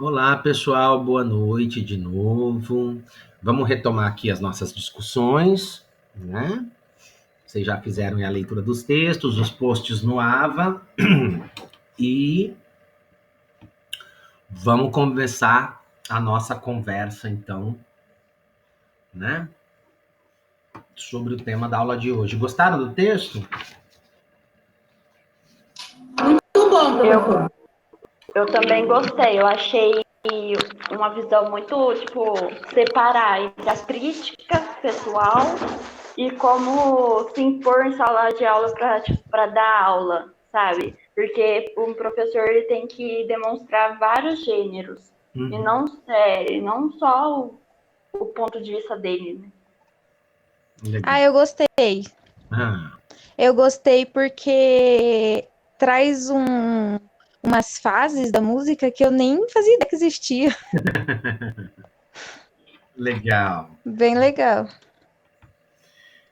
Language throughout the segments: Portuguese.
Olá, pessoal, boa noite de novo. Vamos retomar aqui as nossas discussões, né? Vocês já fizeram a leitura dos textos, os posts no AVA, e vamos começar a nossa conversa, então, né? Sobre o tema da aula de hoje. Gostaram do texto? Muito bom, professor. Eu também gostei. Eu achei uma visão muito, separar entre as críticas pessoal e como se impor em sala de aula para dar aula, sabe? Porque um professor ele tem que demonstrar vários gêneros e não só o ponto de vista dele, né? Legal. Eu gostei. Ah, Eu gostei porque traz umas fases da música que eu nem fazia ideia que existia. legal. Bem legal.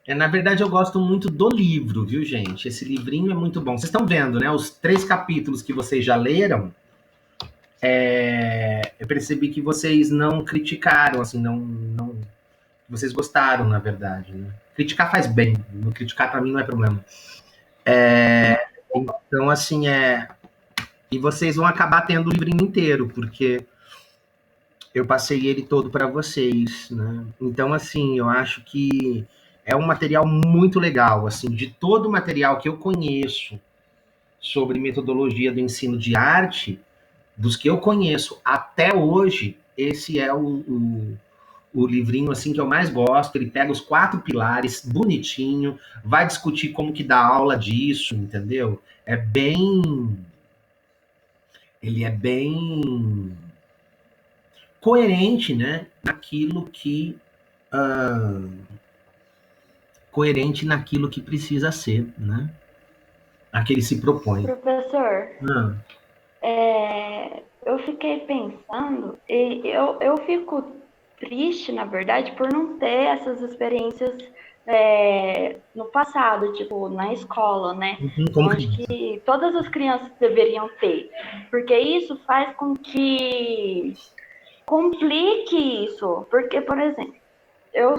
Na verdade, eu gosto muito do livro, viu, gente? Esse livrinho é muito bom. Vocês estão vendo, né? Os 3 capítulos que vocês já leram, eu percebi que vocês não criticaram, assim, não. Vocês gostaram, na verdade, né? Criticar faz bem. Não criticar, para mim, não é problema. Então, assim, E vocês vão acabar tendo o livrinho inteiro, porque eu passei ele todo para vocês, né? Então, assim, eu acho que é um material muito legal, assim, de todo o material que eu conheço sobre metodologia do ensino de arte, dos que eu conheço até hoje, esse é o livrinho assim que eu mais gosto. Ele pega os 4 pilares, bonitinho, vai discutir como que dá aula disso, entendeu? Ele é bem coerente, né? Ah, coerente naquilo que precisa ser, né? A que ele se propõe. Professor, Ah, eu fiquei pensando e eu fico triste, na verdade, por não ter essas experiências no passado, tipo, na escola, né? como Onde criança. que todas as crianças deveriam ter. Porque isso faz com que complique isso. Porque, por exemplo, eu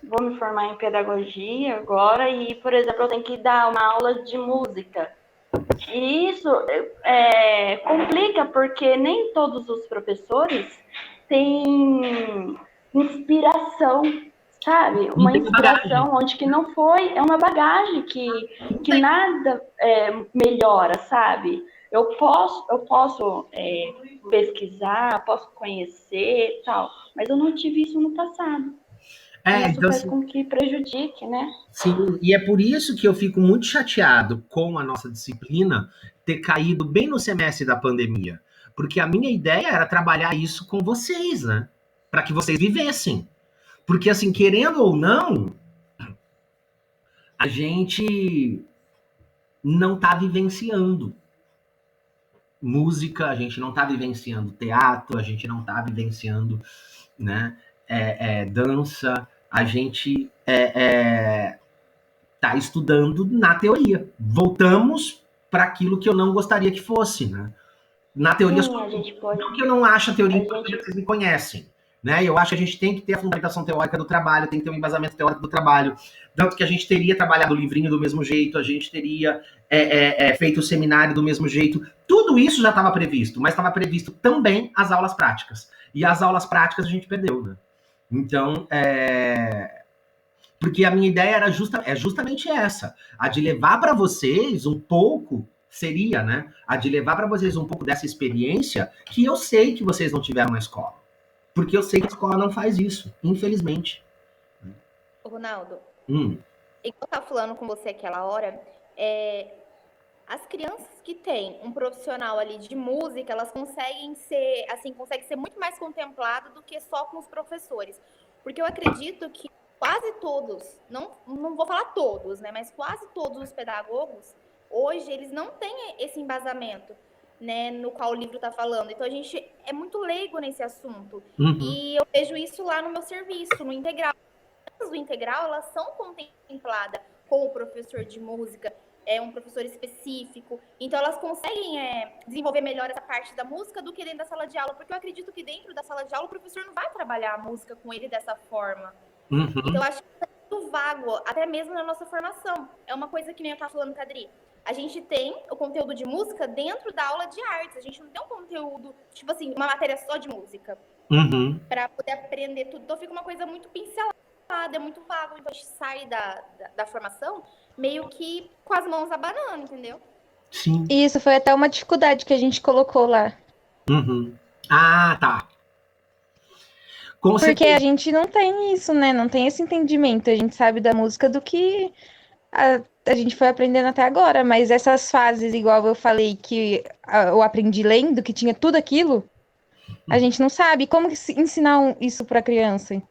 vou me formar em pedagogia agora e, por exemplo, eu tenho que dar uma aula de música. E isso complica porque nem todos os professores têm inspiração, sabe? Não Uma tem bagagem. inspiração onde que não foi, é uma bagagem que nada melhora, sabe? Eu posso pesquisar, posso conhecer tal, mas eu não tive isso no passado. E isso Então, faz assim, com que prejudique, né? sim, e é por isso que eu fico muito chateado com a nossa disciplina ter caído bem no semestre da pandemia. Porque a minha ideia era trabalhar isso com vocês, né? Para que vocês vivessem. Porque, assim, querendo ou não, a gente não está vivenciando música, a gente não está vivenciando teatro, a gente não está vivenciando, né, dança, a gente está estudando na teoria. Voltamos para aquilo que eu não gostaria que fosse, né? Na teoria, Sim, a gente pode. não que eu não acho a teoria A importante, gente vocês me conhecem. Né? Eu acho que a gente tem que ter a fundamentação teórica do trabalho, tem que ter um embasamento teórico do trabalho. Tanto que a gente teria trabalhado o livrinho do mesmo jeito, a gente teria feito o seminário do mesmo jeito. Tudo isso já estava previsto, mas estava previsto também as aulas práticas. E as aulas práticas a gente perdeu, né? Então, porque a minha ideia era justamente essa, a de levar para vocês um pouco, seria, né? A de levar para vocês um pouco dessa experiência que eu sei que vocês não tiveram na escola. Porque eu sei que a escola não faz isso, infelizmente. Ronaldo, Hum. eu estava falando com você aquela hora, as crianças que têm um profissional ali de música, elas conseguem ser muito mais contempladas do que só com os professores. Porque eu acredito que quase todos, não vou falar todos, né, mas quase todos os pedagogos, hoje, eles não têm esse embasamento, né, no qual o livro está falando. Então, a gente é muito leigo nesse assunto. Uhum. E eu vejo isso lá no meu serviço, no integral. As do integral, elas são contempladas com o professor de música, um professor específico. Então, elas conseguem desenvolver melhor essa parte da música do que dentro da sala de aula, porque eu acredito que dentro da sala de aula o professor não vai trabalhar a música com ele dessa forma. Então, eu acho que é muito vago, até mesmo na nossa formação. É uma coisa que nem eu estava falando, Cadri. A gente tem o conteúdo de música dentro da aula de artes. A gente não tem um conteúdo, tipo assim, uma matéria só de música. Para poder aprender tudo. Então, fica uma coisa muito pincelada, é muito vago. Então, a gente sai da formação meio que com as mãos abanando, entendeu? Sim. Isso foi até uma dificuldade que a gente colocou lá. Ah, tá. Com Porque certeza. a gente não tem isso, né? Não tem esse entendimento. A gente sabe da música do que a gente foi aprendendo até agora. Mas essas fases, igual eu falei, que eu aprendi lendo, que tinha tudo aquilo, a gente não sabe. Como que ensinar isso para criança?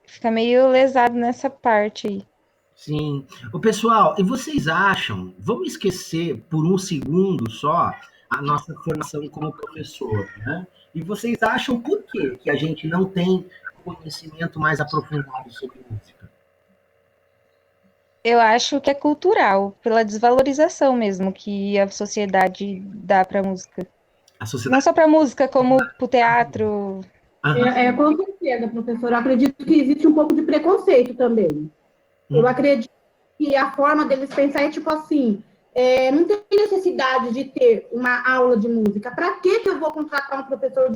Fica meio lesado nessa parte aí. Sim. O pessoal, e vocês acham, vamos esquecer por um segundo só a nossa formação como professor, né? E vocês acham por quê que a gente não tem conhecimento mais aprofundado sobre música? Eu acho que é cultural, pela desvalorização mesmo que a sociedade dá para música. A Não sociedade. só para música, como para o teatro. Com certeza, professor. Eu acredito que existe um pouco de preconceito também. Eu acredito que a forma deles pensar é tipo assim, não tem necessidade de ter uma aula de música. Para que eu vou contratar um professor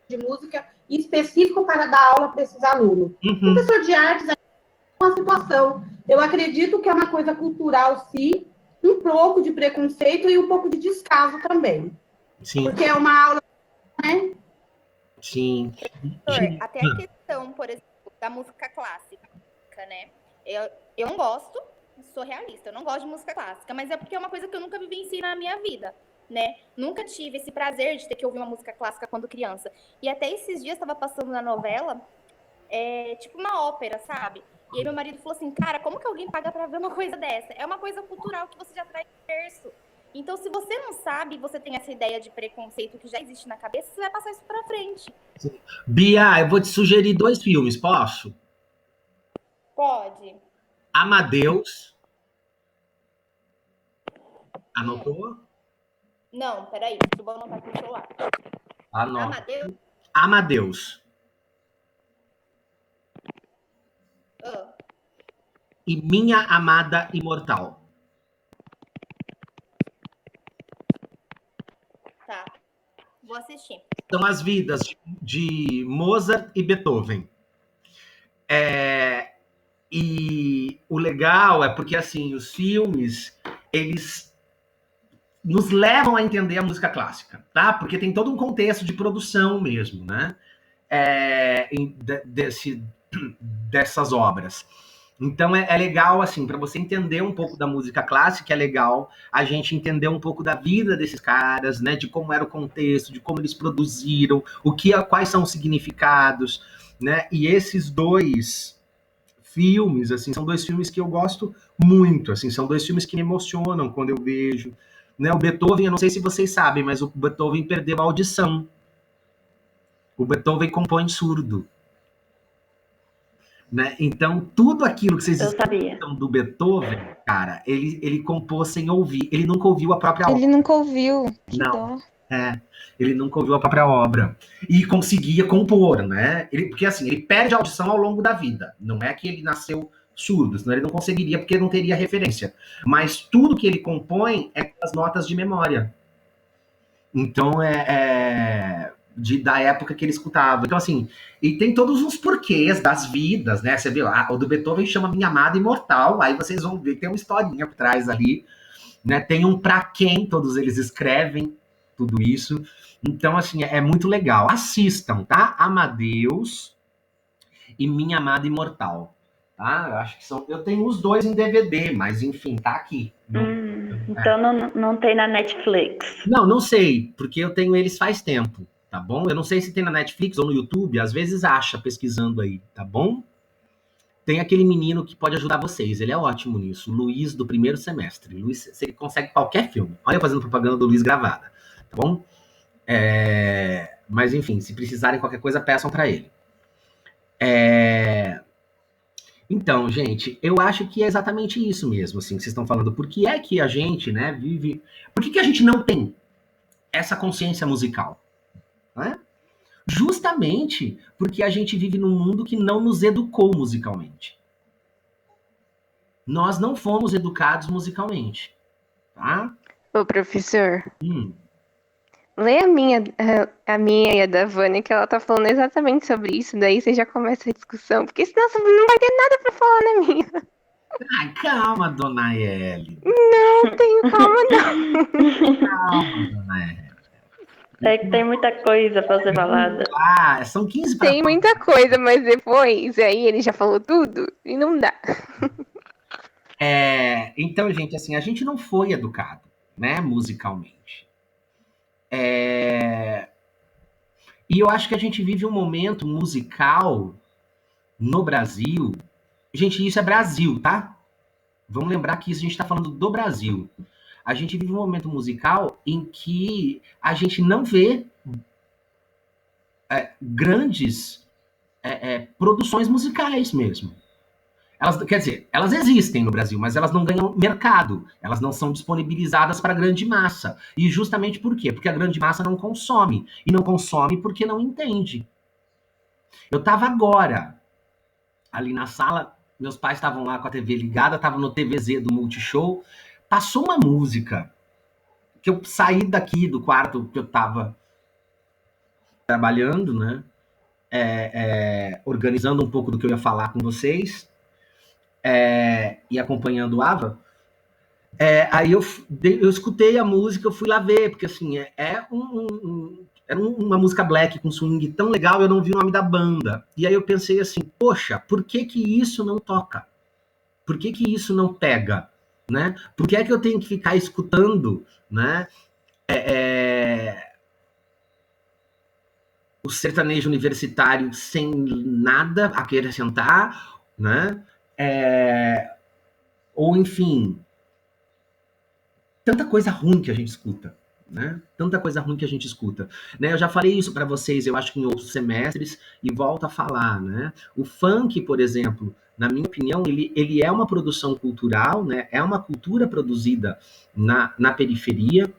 de música específico para dar aula para esses alunos? Professor de artes é uma situação. Eu acredito que é uma coisa cultural, sim, um pouco de preconceito e um pouco de descaso também. Sim. Porque é uma aula, né? Sim. Até a questão, por exemplo, da música clássica, né? Eu não gosto, sou realista, eu não gosto de música clássica, mas é porque é uma coisa que eu nunca vivenciei na minha vida, né? Nunca tive esse prazer de ter que ouvir uma música clássica quando criança. E até esses dias estava passando na novela, tipo uma ópera, sabe? E aí meu marido falou assim, cara, como que alguém paga pra ver uma coisa dessa? É uma coisa cultural que você já traz berço. Então, se você não sabe, você tem essa ideia de preconceito que já existe na cabeça, você vai passar isso pra frente. Bia, eu vou te sugerir 2 filmes, posso? Pode. Amadeus. Anotou? Não, peraí, eu vou anotar aqui no celular. Anota. Amadeus? Amadeus. E Minha Amada Imortal. Tá. Vou assistir. São as vidas de Mozart e Beethoven. E o legal é porque, assim, os filmes, eles nos levam a entender a música clássica, tá? Porque tem todo um contexto de produção mesmo, né? Dessas obras. Então é legal, assim, para você entender um pouco da música clássica, é legal a gente entender um pouco da vida desses caras, né? De como era o contexto, de como eles produziram, quais são os significados, né? E esses 2 filmes, assim, são 2 filmes que eu gosto muito, assim, são 2 filmes que me emocionam quando eu vejo, né? O Beethoven, eu não sei se vocês sabem, mas o Beethoven perdeu a audição. O Beethoven compõe surdo. Né? Então, tudo aquilo que vocês escutam do Beethoven, cara, ele compôs sem ouvir. Ele nunca ouviu a própria obra. Ele nunca ouviu. Que Não. dó. Ele nunca ouviu a própria obra. E conseguia compor, né? Porque, assim, ele perde a audição ao longo da vida. Não é que ele nasceu surdo, senão ele não conseguiria, porque não teria referência. Mas tudo que ele compõe é com as notas de memória. Então, da época que ele escutava. Então, assim, e tem todos os porquês das vidas, né? Você viu, o do Beethoven chama Minha Amada Imortal, aí vocês vão ver que tem uma historinha por trás ali, né? Tem um pra quem todos eles escrevem tudo isso. Então, assim, é muito legal. Assistam, tá? Amadeus e Minha Amada Imortal. Tá? Eu acho que são. Eu tenho os 2 em DVD, mas enfim, tá aqui. Então não tem na Netflix. Não sei, porque eu tenho eles faz tempo. Tá bom? Eu não sei se tem na Netflix ou no YouTube, às vezes acha pesquisando aí, tá bom? Tem aquele menino que pode ajudar vocês, ele é ótimo nisso, o Luiz do primeiro semestre. Luiz, ele consegue qualquer filme. Olha eu fazendo propaganda do Luiz gravada, tá bom? Mas enfim, se precisarem qualquer coisa, peçam para ele. Então, gente, eu acho que é exatamente isso mesmo, assim, que vocês estão falando. Por que é que a gente, né, vive... Por que que a gente não tem essa consciência musical? Né? Justamente porque a gente vive num mundo que não nos educou musicalmente. Nós não fomos educados musicalmente, tá? Ô, professor, Hum. lê a minha e a da Vânia, que ela tá falando exatamente sobre isso, daí você já começa a discussão, porque senão você não vai ter nada pra falar na minha. Ai, calma, dona Ellie. Não tenho calma, não. Calma, dona Ellie. É que tem muita coisa pra ser falada. Ah, são 15 para... Tem muita coisa, mas depois, aí ele já falou tudo e não dá. Então, gente, assim, a gente não foi educado, né, musicalmente. E eu acho que a gente vive um momento musical no Brasil. Gente, isso é Brasil, tá? Vamos lembrar que isso a gente está falando do Brasil. A gente vive um momento musical em que a gente não vê grandes produções musicais mesmo. Elas, quer dizer, elas existem no Brasil, mas elas não ganham mercado. Elas não são disponibilizadas para a grande massa. E justamente por quê? Porque a grande massa não consome. E não consome porque não entende. Eu estava agora ali na sala, meus pais estavam lá com a TV ligada, estavam no TVZ do Multishow, passou uma música que eu saí daqui do quarto que eu estava trabalhando, né? Organizando um pouco do que eu ia falar com vocês, e acompanhando o Ava. Aí eu escutei a música, eu fui lá ver, porque assim, era uma música black com swing tão legal, eu não vi o nome da banda. E aí eu pensei assim, poxa, por que que isso não toca? Por que que isso não pega? Né? Por que é que eu tenho que ficar escutando, né, o sertanejo universitário sem nada a acrescentar, né? Ou enfim, tanta coisa ruim que a gente escuta, né? Tanta coisa ruim que a gente escuta, né? Eu já falei isso para vocês, eu acho que em outros semestres, e volto a falar, né? O funk, por exemplo, na minha opinião, ele é uma produção cultural, né? É uma cultura produzida na periferia,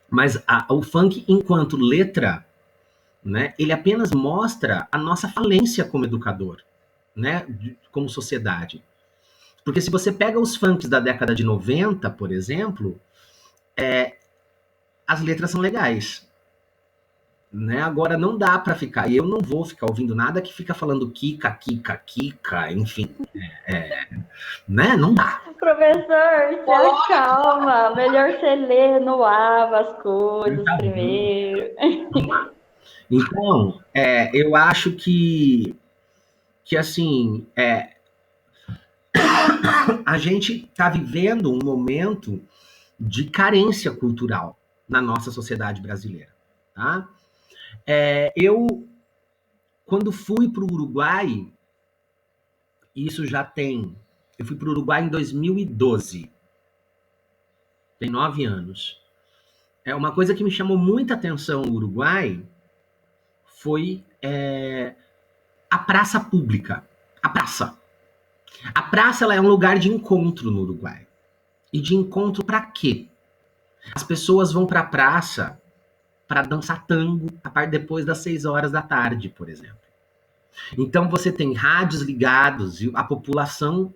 mas o funk, enquanto letra, né? Ele apenas mostra a nossa falência como educador, né? Como sociedade. Porque se você pega os funks da década de 90, por exemplo, as letras são legais. Né? Agora não dá para ficar, e eu não vou ficar ouvindo nada que fica falando Kika, Kika, Kika, enfim. Né? Não dá. Professor, se calma. Melhor você ler no AVA as coisas primeiro. Então, eu acho que assim, a gente está vivendo um momento de carência cultural na nossa sociedade brasileira. Tá? Eu, quando fui para o Uruguai, isso já tem... Eu fui para o Uruguai em 2012. Tem 9 anos. Uma coisa que me chamou muita atenção no Uruguai foi a praça pública. A praça. A praça ela é um lugar de encontro no Uruguai. E de encontro para quê? As pessoas vão para a praça para dançar tango depois das 6 horas da tarde, por exemplo. Então você tem rádios ligados e a população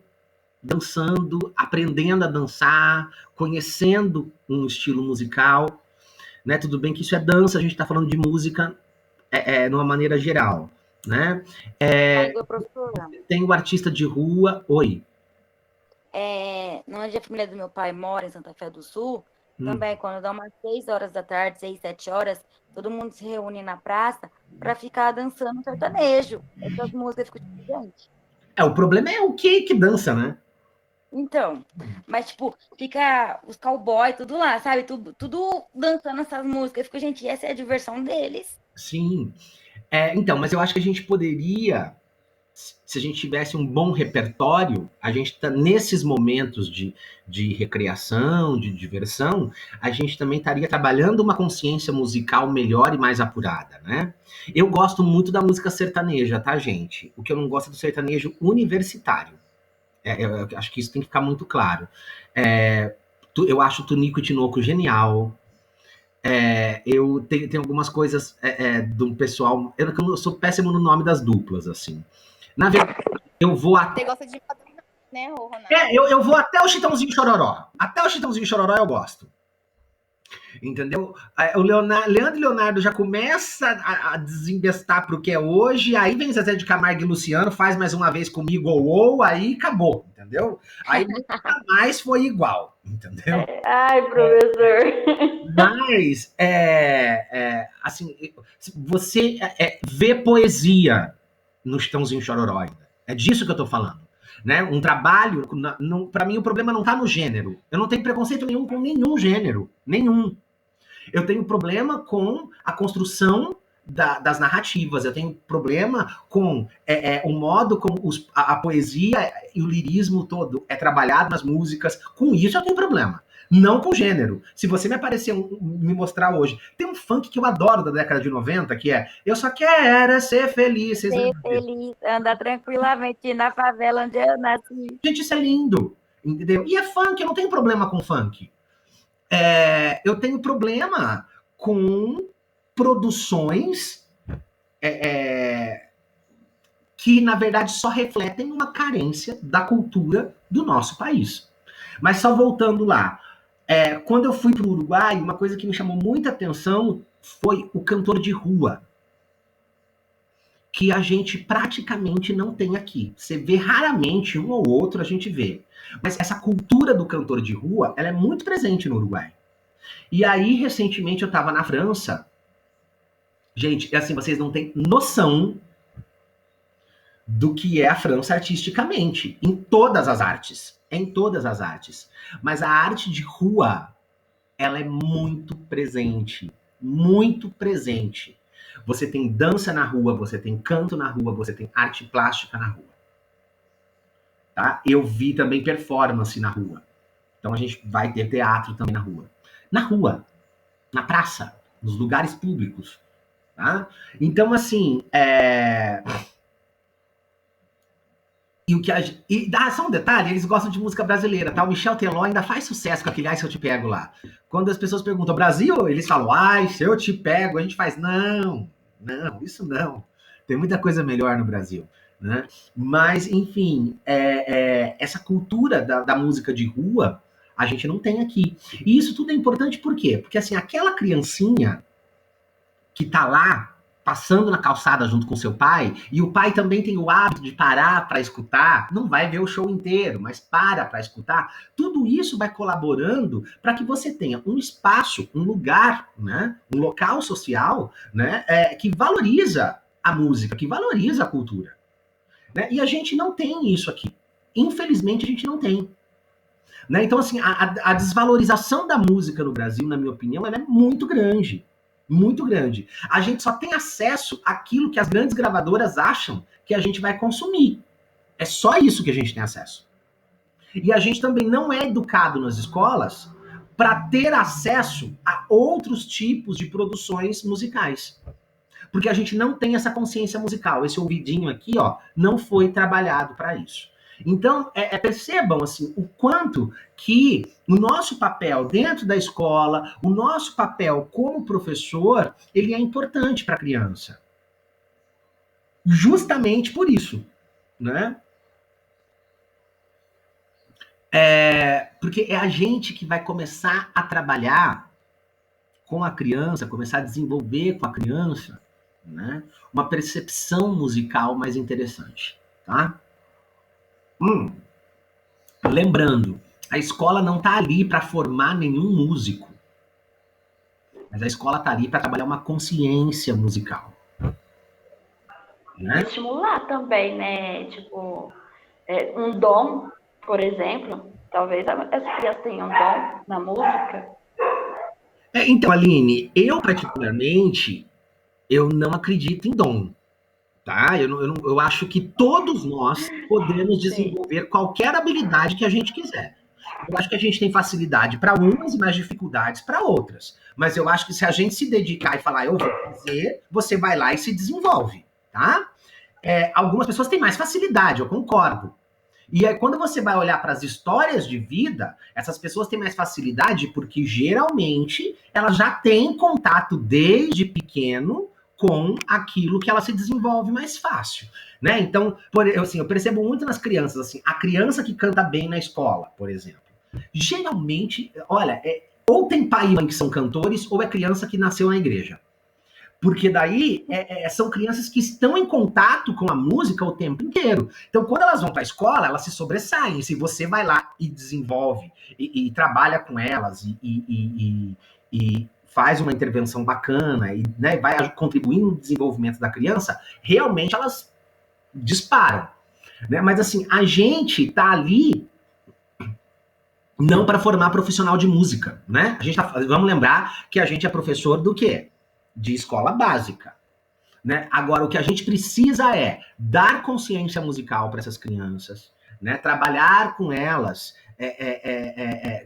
dançando, aprendendo a dançar, conhecendo um estilo musical, né? Tudo bem que isso é dança, a gente está falando de música de uma maneira geral, né? Professora, Tem o artista de rua, oi. onde a família do meu pai mora, em Santa Fé do Sul, também quando dá umas 6 horas da tarde, 6, 7 horas, todo mundo se reúne na praça para ficar dançando sertanejo. Essas músicas ficam tipo, gente. O problema é o que dança, né? Então, mas tipo, fica os cowboys, tudo lá, sabe? Tudo dançando essas músicas. Eu fico, gente, essa é a diversão deles. Sim. Então, mas eu acho que a gente poderia se a gente tivesse um bom repertório, a gente tá nesses momentos de recreação, de diversão, a gente também estaria trabalhando uma consciência musical melhor e mais apurada, né? Eu gosto muito da música sertaneja, tá, gente? O que eu não gosto é do sertanejo universitário. Eu acho que isso tem que ficar muito claro. Eu acho Tunico e Tinoco genial. Eu tenho algumas coisas do pessoal. Eu sou péssimo no nome das duplas, assim. Na verdade, eu vou até. Você gosta de moderno, né, Ronaldo? Eu vou até o Chitãozinho Chororó. Até o Chitãozinho Chororó eu gosto. Entendeu? O Leandro e Leonardo já começa a desembestar pro que é hoje, aí vem Zezé de Camargo e Luciano, faz mais uma vez comigo ou aí acabou, entendeu? Aí nunca mais foi igual, entendeu? Ai, professor. Mas, assim, você vê poesia no Chitãozinho Chororó ainda. É disso que eu tô falando. Né? Um trabalho, para mim o problema não tá no gênero. Eu não tenho preconceito nenhum com nenhum gênero. Nenhum. Eu tenho problema com a construção das narrativas. Eu tenho problema com o modo como a poesia e o lirismo todo é trabalhado nas músicas. Com isso eu tenho problema. Não com gênero. Se você me mostrar hoje, tem um funk que eu adoro da década de 90, que é Eu Só Quero Ser Feliz. Ser feliz, andar tranquilamente na favela onde eu nasci. Gente, isso é lindo, entendeu? E é funk, eu não tenho problema com funk. Eu tenho problema com produções que, na verdade, só refletem uma carência da cultura do nosso país. Mas só voltando lá, quando eu fui para o Uruguai, uma coisa que me chamou muita atenção foi o cantor de rua, que a gente praticamente não tem aqui. Você vê raramente, um ou outro a gente vê. Mas essa cultura do cantor de rua, ela é muito presente no Uruguai. E aí, recentemente, eu estava na França. Gente, assim, vocês não têm noção do que é a França artisticamente, em todas as artes. Em todas as artes. Mas a arte de rua, ela é muito presente. Muito presente. Você tem dança na rua, você tem canto na rua, você tem arte plástica na rua. Tá? Eu vi também performance na rua. Então a gente vai ter teatro também na rua. Na rua, na praça, nos lugares públicos. Tá? Então, assim, só um detalhe, eles gostam de música brasileira, tá? O Michel Teló ainda faz sucesso com aquele Ai, Se Eu Te Pego lá. Quando as pessoas perguntam, Brasil? Eles falam, ai, se eu te pego, a gente faz, não, isso não. Tem muita coisa melhor no Brasil, né? Mas, enfim, essa cultura da música de rua, a gente não tem aqui. E isso tudo é importante por quê? Porque, assim, aquela criancinha que tá lá, passando na calçada junto com seu pai, e o pai também tem o hábito de parar para escutar, não vai ver o show inteiro, mas para escutar, tudo isso vai colaborando para que você tenha um espaço, um lugar, né, um local social, né, que valoriza a música, que valoriza a cultura. Né? E a gente não tem isso aqui. Infelizmente, a gente não tem. Né? Então, assim, a desvalorização da música no Brasil, na minha opinião, ela é muito grande. Muito grande. A gente só tem acesso àquilo que as grandes gravadoras acham que a gente vai consumir. É só isso que a gente tem acesso. E a gente também não é educado nas escolas para ter acesso a outros tipos de produções musicais. Porque a gente não tem essa consciência musical. Esse ouvidinho aqui, ó, não foi trabalhado para isso. Então, percebam assim, o quanto que o nosso papel dentro da escola, o nosso papel como professor, ele é importante para a criança. Justamente por isso, né? Porque é a gente que vai começar a trabalhar com a criança, começar a desenvolver com a criança, né, uma percepção musical mais interessante, tá? Lembrando, a escola não está ali para formar nenhum músico, mas a escola está ali para trabalhar uma consciência musical. Né? Estimular também, né? Tipo, um dom, por exemplo, talvez as crianças tenham um dom na música. Então, Aline, eu particularmente, eu não acredito em dom. tá? Eu acho que todos nós podemos desenvolver qualquer habilidade que a gente quiser. Eu acho que a gente tem facilidade para umas e mais dificuldades para outras. Mas eu acho que se a gente se dedicar e falar, eu vou fazer, você vai lá e se desenvolve, tá? Algumas pessoas têm mais facilidade, eu concordo. E aí, quando você vai olhar para as histórias de vida, essas pessoas têm mais facilidade porque, geralmente, elas já têm contato desde pequeno com aquilo que ela se desenvolve mais fácil, né? Então, eu percebo muito nas crianças, assim, a criança que canta bem na escola, por exemplo. Geralmente, olha, ou tem pai e mãe que são cantores, ou é criança que nasceu na igreja. Porque daí são crianças que estão em contato com a música o tempo inteiro. Então, quando elas vão para a escola, elas se sobressaem. Se você vai lá e desenvolve, e trabalha com elas, e faz uma intervenção bacana, e né, vai contribuir no desenvolvimento da criança, realmente elas disparam. Né? Mas assim, a gente tá ali não para formar profissional de música, né? Vamos lembrar que a gente é professor do quê? De escola básica, né? Agora, o que a gente precisa é dar consciência musical para essas crianças, né? Trabalhar com elas,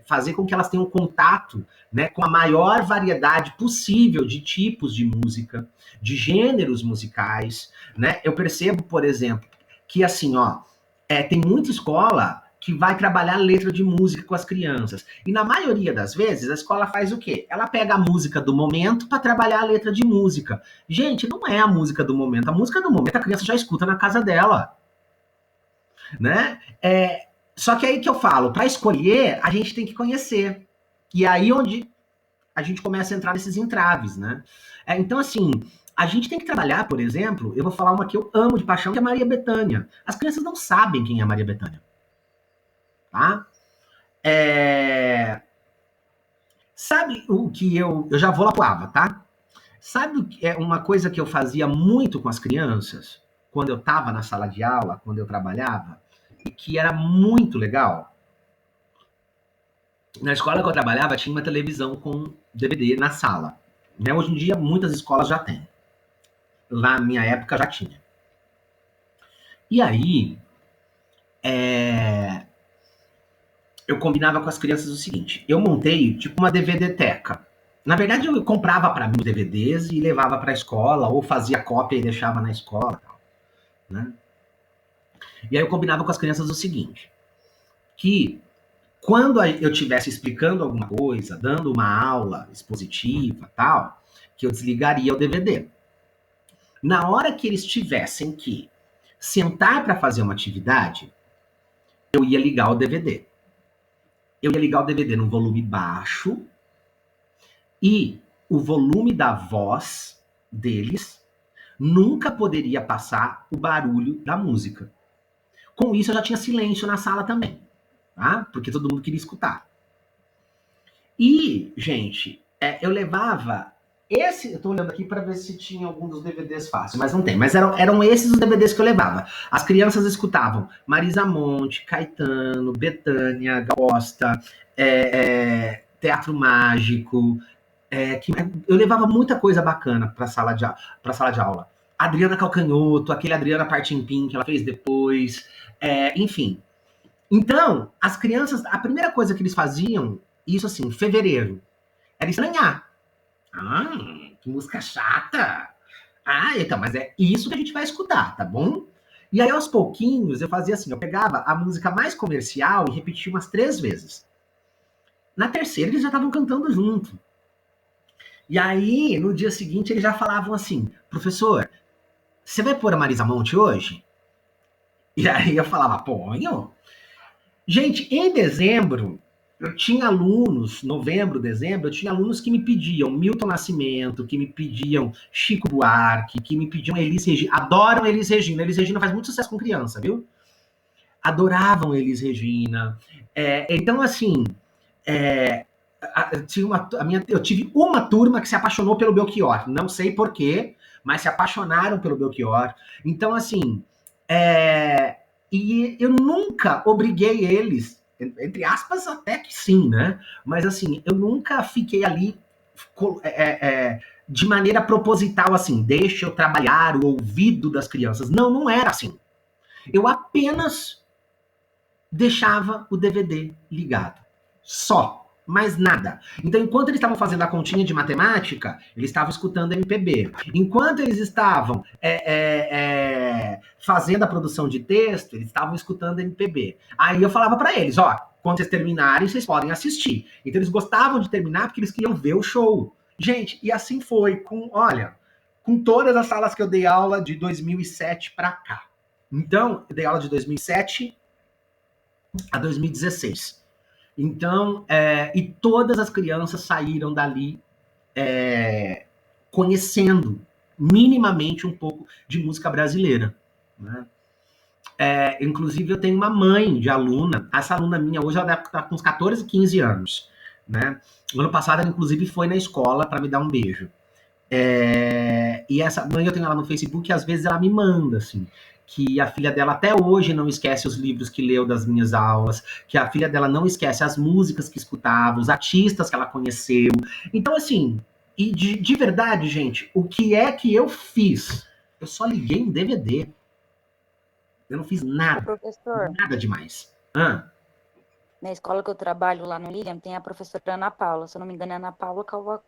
fazer com que elas tenham contato, né, com a maior variedade possível de tipos de música, de gêneros musicais, né? Eu percebo, por exemplo, que assim, tem muita escola que vai trabalhar letra de música com as crianças. E na maioria das vezes, a escola faz o quê? Ela pega a música do momento para trabalhar a letra de música. Gente, não é a música do momento. A música do momento a criança já escuta na casa dela. Né? Só que aí que eu falo, para escolher, a gente tem que conhecer. E aí onde a gente começa a entrar nesses entraves, né? Então, assim, a gente tem que trabalhar, por exemplo, eu vou falar uma que eu amo de paixão, que é a Maria Bethânia. As crianças não sabem quem é a Maria Bethânia. Tá? Sabe o que eu já vou lá pro Ava, tá? Sabe o que uma coisa que eu fazia muito com as crianças, quando eu estava na sala de aula, quando eu trabalhava, e que era muito legal? Na escola que eu trabalhava, tinha uma televisão com DVD na sala. Né? Hoje em dia, muitas escolas já têm. Lá, na minha época, já tinha. E aí, eu combinava com as crianças o seguinte, eu montei tipo uma DVD-teca. Na verdade, eu comprava para mim os DVDs e levava para a escola, ou fazia cópia e deixava na escola. Né? E aí eu combinava com as crianças o seguinte, que quando eu estivesse explicando alguma coisa, dando uma aula expositiva, tal, que eu desligaria o DVD. Na hora que eles tivessem que sentar para fazer uma atividade, eu ia ligar o DVD. Eu ia ligar o DVD no volume baixo e o volume da voz deles nunca poderia passar o barulho da música. Com isso, eu já tinha silêncio na sala também, tá? Porque todo mundo queria escutar. E, gente, eu levava eu tô olhando aqui para ver se tinha algum dos DVDs fácil, mas não tem. Mas eram esses os DVDs que eu levava. As crianças escutavam Marisa Monte, Caetano, Bethânia, Costa, Teatro Mágico. Eu levava muita coisa bacana para sala de aula. Adriana Calcanhoto, aquele Adriana Partimpim que ela fez depois. Enfim. Então, as crianças, a primeira coisa que eles faziam, isso assim, em fevereiro, era estranhar. Que música chata. Então, mas é isso que a gente vai escutar, tá bom? E aí, aos pouquinhos, eu fazia assim, eu pegava a música mais comercial e repetia umas 3 vezes. Na terceira, eles já estavam cantando junto. E aí, no dia seguinte, eles já falavam assim, professor, você vai pôr a Marisa Monte hoje? E aí eu falava, ponho. Gente, em dezembro, eu tinha alunos, novembro, dezembro, eu tinha alunos que me pediam Milton Nascimento, que me pediam Chico Buarque, que me pediam Elis Regina. Adoram Elis Regina. Elis Regina faz muito sucesso com criança, viu? Adoravam Elis Regina. Então, assim, eu tive uma turma que se apaixonou pelo Belchior. Não sei porquê, mas se apaixonaram pelo Belchior. Então, assim, e eu nunca obriguei eles, entre aspas, até que sim, né? Mas assim, eu nunca fiquei ali de maneira proposital, assim, deixa eu trabalhar o ouvido das crianças. Não, não era assim. Eu apenas deixava o DVD ligado. Só. Mais nada. Então, enquanto eles estavam fazendo a continha de matemática, eles estavam escutando MPB. Enquanto eles estavam fazendo a produção de texto, eles estavam escutando MPB. Aí eu falava para eles, ó, quando vocês terminarem, vocês podem assistir. Então, eles gostavam de terminar porque eles queriam ver o show. Gente, e assim foi com todas as salas que eu dei aula de 2007 para cá. Então, eu dei aula de 2007 a 2016. Então, e todas as crianças saíram dali conhecendo minimamente um pouco de música brasileira, né? Inclusive, eu tenho uma mãe de aluna, essa aluna minha hoje, ela deve estar com uns 14, 15 anos, né? No ano passado, ela inclusive foi na escola para me dar um beijo. E essa mãe, eu tenho ela no Facebook, e às vezes ela me manda, assim, que a filha dela até hoje não esquece os livros que leu das minhas aulas, que a filha dela não esquece as músicas que escutava, os artistas que ela conheceu. Então, assim, e de verdade, gente, o que é que eu fiz? Eu só liguei um DVD. Eu não fiz nada, Professor, nada demais. na escola que eu trabalho lá no Lilian, tem a professora Ana Paula, se eu não me engano, é Ana Paula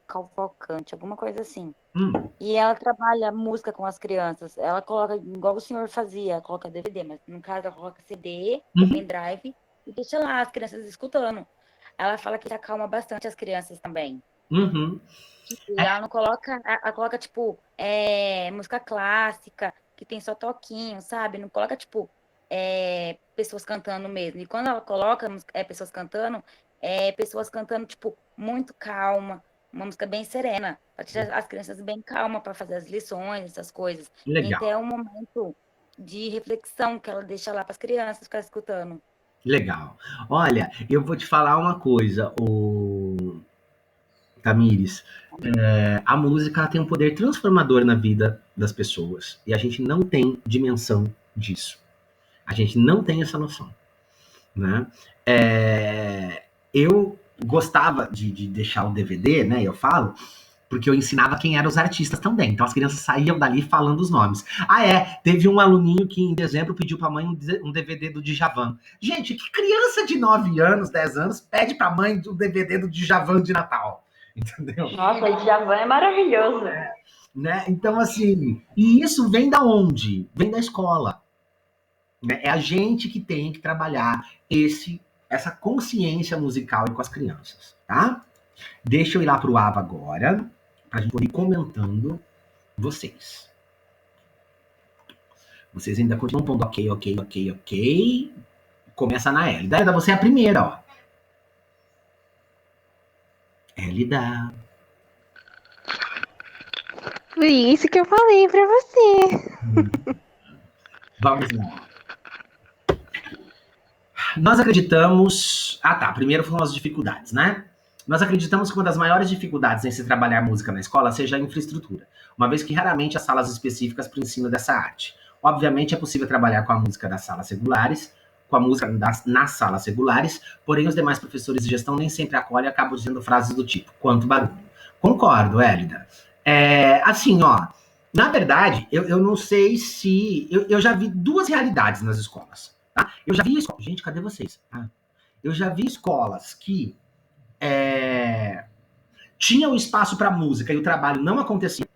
Cavalcante, alguma coisa assim. E ela trabalha música com as crianças. Ela coloca, igual o senhor fazia, coloca DVD, mas no caso ela coloca CD, pendrive, e deixa lá as crianças escutando. Ela fala que acalma bastante as crianças também. E ela não coloca, ela coloca, tipo, música clássica, que tem só toquinho, sabe? Não coloca, tipo, pessoas cantando mesmo. E quando ela coloca pessoas cantando, tipo, muito calma, uma música bem serena, para tirar as crianças bem calmas para fazer as lições, essas coisas. Legal. Então é um momento de reflexão que ela deixa lá para as crianças ficar escutando. Legal. Olha, eu vou te falar uma coisa, Tamires. A música ela tem um poder transformador na vida das pessoas. E a gente não tem dimensão disso. A gente não tem essa noção, né? Eu gostava de deixar o DVD, né? Eu falo, porque eu ensinava quem eram os artistas também. Então as crianças saíam dali falando os nomes. Teve um aluninho que em dezembro pediu pra mãe um DVD do Djavan. Gente, que criança de 9 anos, 10 anos pede pra mãe um DVD do Djavan de Natal? Entendeu? Nossa, o Djavan é maravilhoso. Né? Então, assim, e isso vem da onde? Vem da escola. É a gente que tem que trabalhar essa consciência musical com as crianças, tá? Deixa eu ir lá pro Ava agora, pra gente poder ir comentando vocês. Vocês ainda continuam pondo ok. Começa na Hélida. Hélida, você é a primeira, ó. Hélida. Por isso que eu falei pra você. Vamos lá. Nós acreditamos... primeiro foram as dificuldades, né? Nós acreditamos que uma das maiores dificuldades em se trabalhar música na escola seja a infraestrutura, uma vez que raramente há salas específicas para o ensino dessa arte. Obviamente é possível trabalhar com a música das salas regulares, nas salas regulares, porém os demais professores de gestão nem sempre acolhem e acabam dizendo frases do tipo, quanto barulho. Concordo, Hélida. Assim, ó, na verdade, eu não sei se... Eu já vi duas realidades nas escolas. Tá? Eu já vi escolas... Gente, cadê vocês? Eu já vi escolas que tinham espaço para música e o trabalho não acontecia.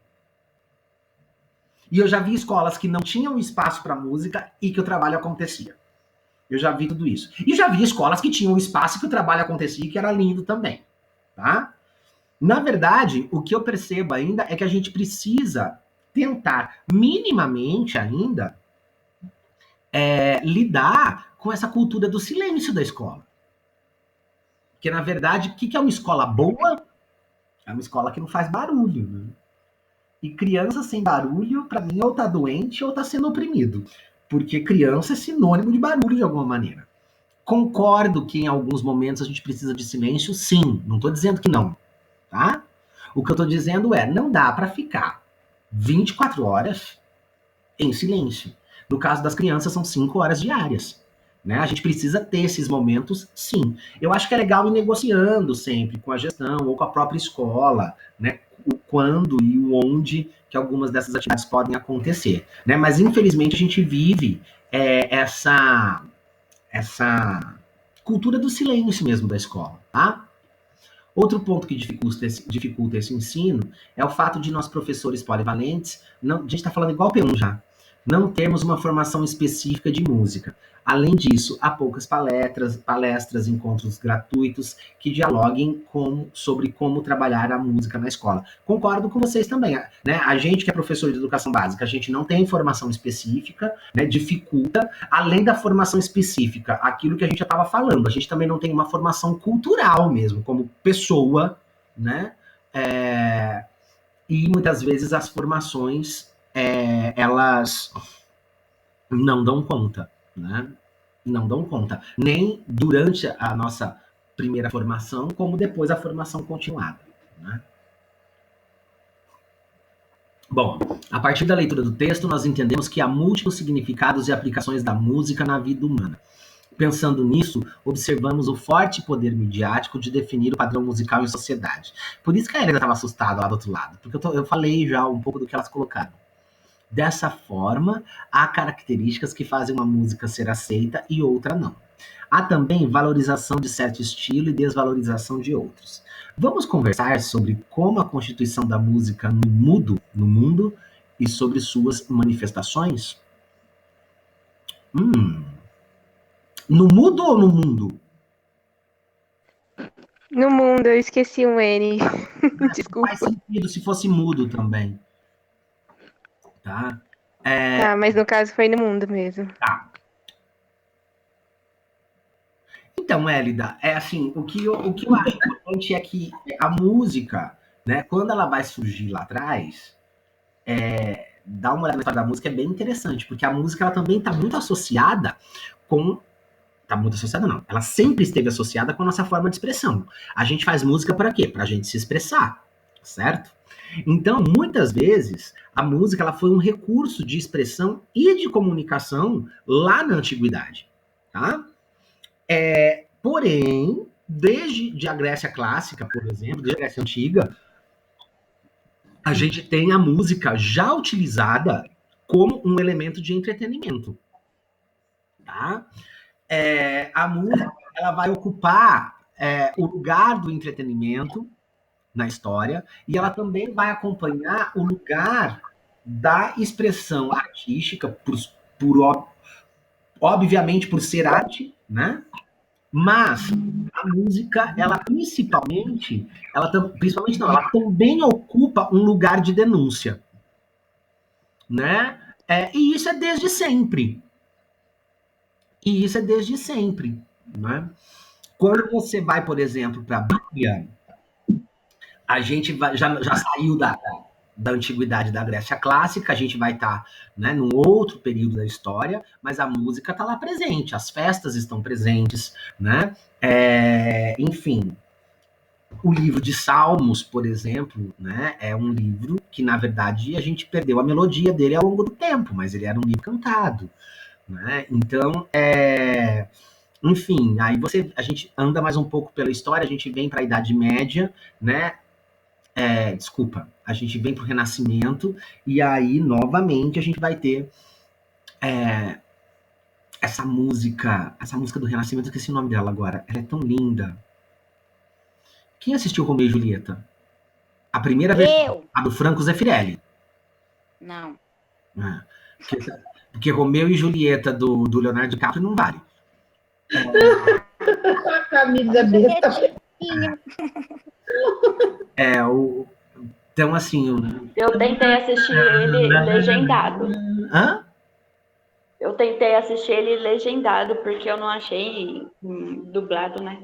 E eu já vi escolas que não tinham espaço para música e que o trabalho acontecia. Eu já vi tudo isso. E já vi escolas que tinham espaço e que o trabalho acontecia e que era lindo também. Tá? Na verdade, o que eu percebo ainda é que a gente precisa tentar minimamente ainda lidar com essa cultura do silêncio da escola. Porque, na verdade, o que é uma escola boa? É uma escola que não faz barulho, né? E criança sem barulho, para mim, ou tá doente ou tá sendo oprimido. Porque criança é sinônimo de barulho de alguma maneira. Concordo que em alguns momentos a gente precisa de silêncio, sim. Não tô dizendo que não, tá? O que eu tô dizendo não dá para ficar 24 horas em silêncio. No caso das crianças, são 5 horas diárias. Né? A gente precisa ter esses momentos, sim. Eu acho que é legal ir negociando sempre com a gestão ou com a própria escola, né? o quando e o onde que algumas dessas atividades podem acontecer, né? Mas, infelizmente, a gente vive essa cultura do silêncio mesmo da escola, tá? Outro ponto que dificulta esse ensino é o fato de nós, professores polivalentes, não, a gente está falando igual P1 já, não termos uma formação específica de música. Além disso, há poucas palestras, encontros gratuitos que dialoguem sobre como trabalhar a música na escola. Concordo com vocês também, né? A gente que é professor de educação básica, a gente não tem formação específica, né? Dificulta, além da formação específica, aquilo que a gente já estava falando, a gente também não tem uma formação cultural mesmo, como pessoa, né? E muitas vezes as formações, elas não dão conta, né? Não dão conta, nem durante a nossa primeira formação, como depois a formação continuada, né? Bom, a partir da leitura do texto, nós entendemos que há múltiplos significados e aplicações da música na vida humana. Pensando nisso, observamos o forte poder midiático de definir o padrão musical em sociedade. Por isso que a Helena estava assustada lá do outro lado, porque eu falei já um pouco do que elas colocaram. Dessa forma, há características que fazem uma música ser aceita e outra não. Há também valorização de certo estilo e desvalorização de outros. Vamos conversar sobre como a constituição da música no mundo e sobre suas manifestações? No mudo ou no mundo? No mundo, eu esqueci um N. Desculpa. Faz sentido se fosse mudo também. Tá? Tá, mas no caso foi no mundo mesmo. Tá. Então, Hélida, assim, o que eu acho importante é que a música, né, quando ela vai surgir lá atrás, dar uma olhada na história da música é bem interessante, porque a música ela também está muito associada com... Tá muito associada, não. Ela sempre esteve associada com a nossa forma de expressão. A gente faz música para quê? Pra gente se expressar, certo? Então, muitas vezes, a música ela foi um recurso de expressão e de comunicação lá na antiguidade, tá? Porém, desde a Grécia clássica, por exemplo, desde a Grécia antiga, a gente tem a música já utilizada como um elemento de entretenimento, tá? A música ela vai ocupar o lugar do entretenimento na história e ela também vai acompanhar o lugar da expressão artística, obviamente por ser arte, né? Mas a música, ela principalmente ela também ocupa um lugar de denúncia, né? E isso é desde sempre. Né? Quando você vai, por exemplo, para a Bíblia, a gente já saiu da antiguidade da Grécia clássica, a gente vai estar, né, num outro período da história, mas a música está lá presente, as festas estão presentes, né? Enfim, o livro de Salmos, por exemplo, né, é um livro que, na verdade, a gente perdeu a melodia dele ao longo do tempo, mas ele era um livro cantado, né? Então, enfim, aí a gente anda mais um pouco pela história, a gente vem para a Idade Média, né? A gente vem para o Renascimento, e aí, novamente, a gente vai ter essa música do Renascimento, eu esqueci o nome dela agora, ela é tão linda. Quem assistiu Romeu e Julieta? A primeira vez, a do Franco Zeffirelli. Não. Porque Romeu e Julieta do Leonardo DiCaprio não vale. Camisa besta. Então, assim... Eu tentei assistir ele legendado. Hã? Eu tentei assistir ele legendado, porque eu não achei dublado, né?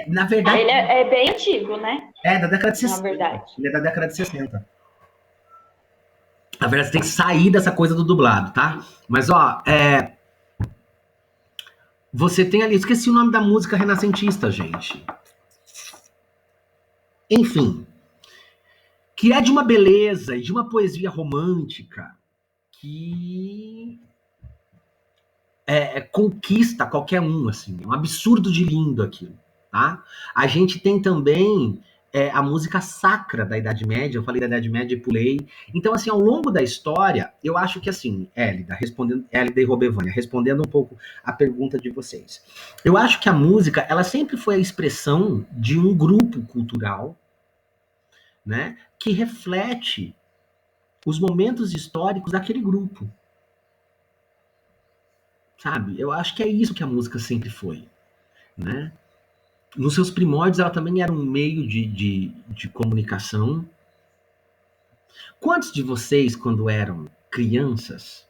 Na verdade... Ele é bem antigo, né? Da década de 60. Na verdade. Ele é da década de 60. Na verdade, você tem que sair dessa coisa do dublado, tá? Mas, ó, você tem ali... Esqueci o nome da música renascentista, gente. Enfim. Que é de uma beleza e de uma poesia romântica que conquista qualquer um, assim. É um absurdo de lindo aquilo, tá? A gente tem também a música sacra da Idade Média. Eu falei da Idade Média e pulei. Então, assim, ao longo da história, eu acho que, assim, Hélida e Robevânia, respondendo um pouco a pergunta de vocês. Eu acho que a música, ela sempre foi a expressão de um grupo cultural, né, que reflete os momentos históricos daquele grupo. Sabe? Eu acho que é isso que a música sempre foi, né? Nos seus primórdios, ela também era um meio de comunicação. Quantos de vocês, quando eram crianças,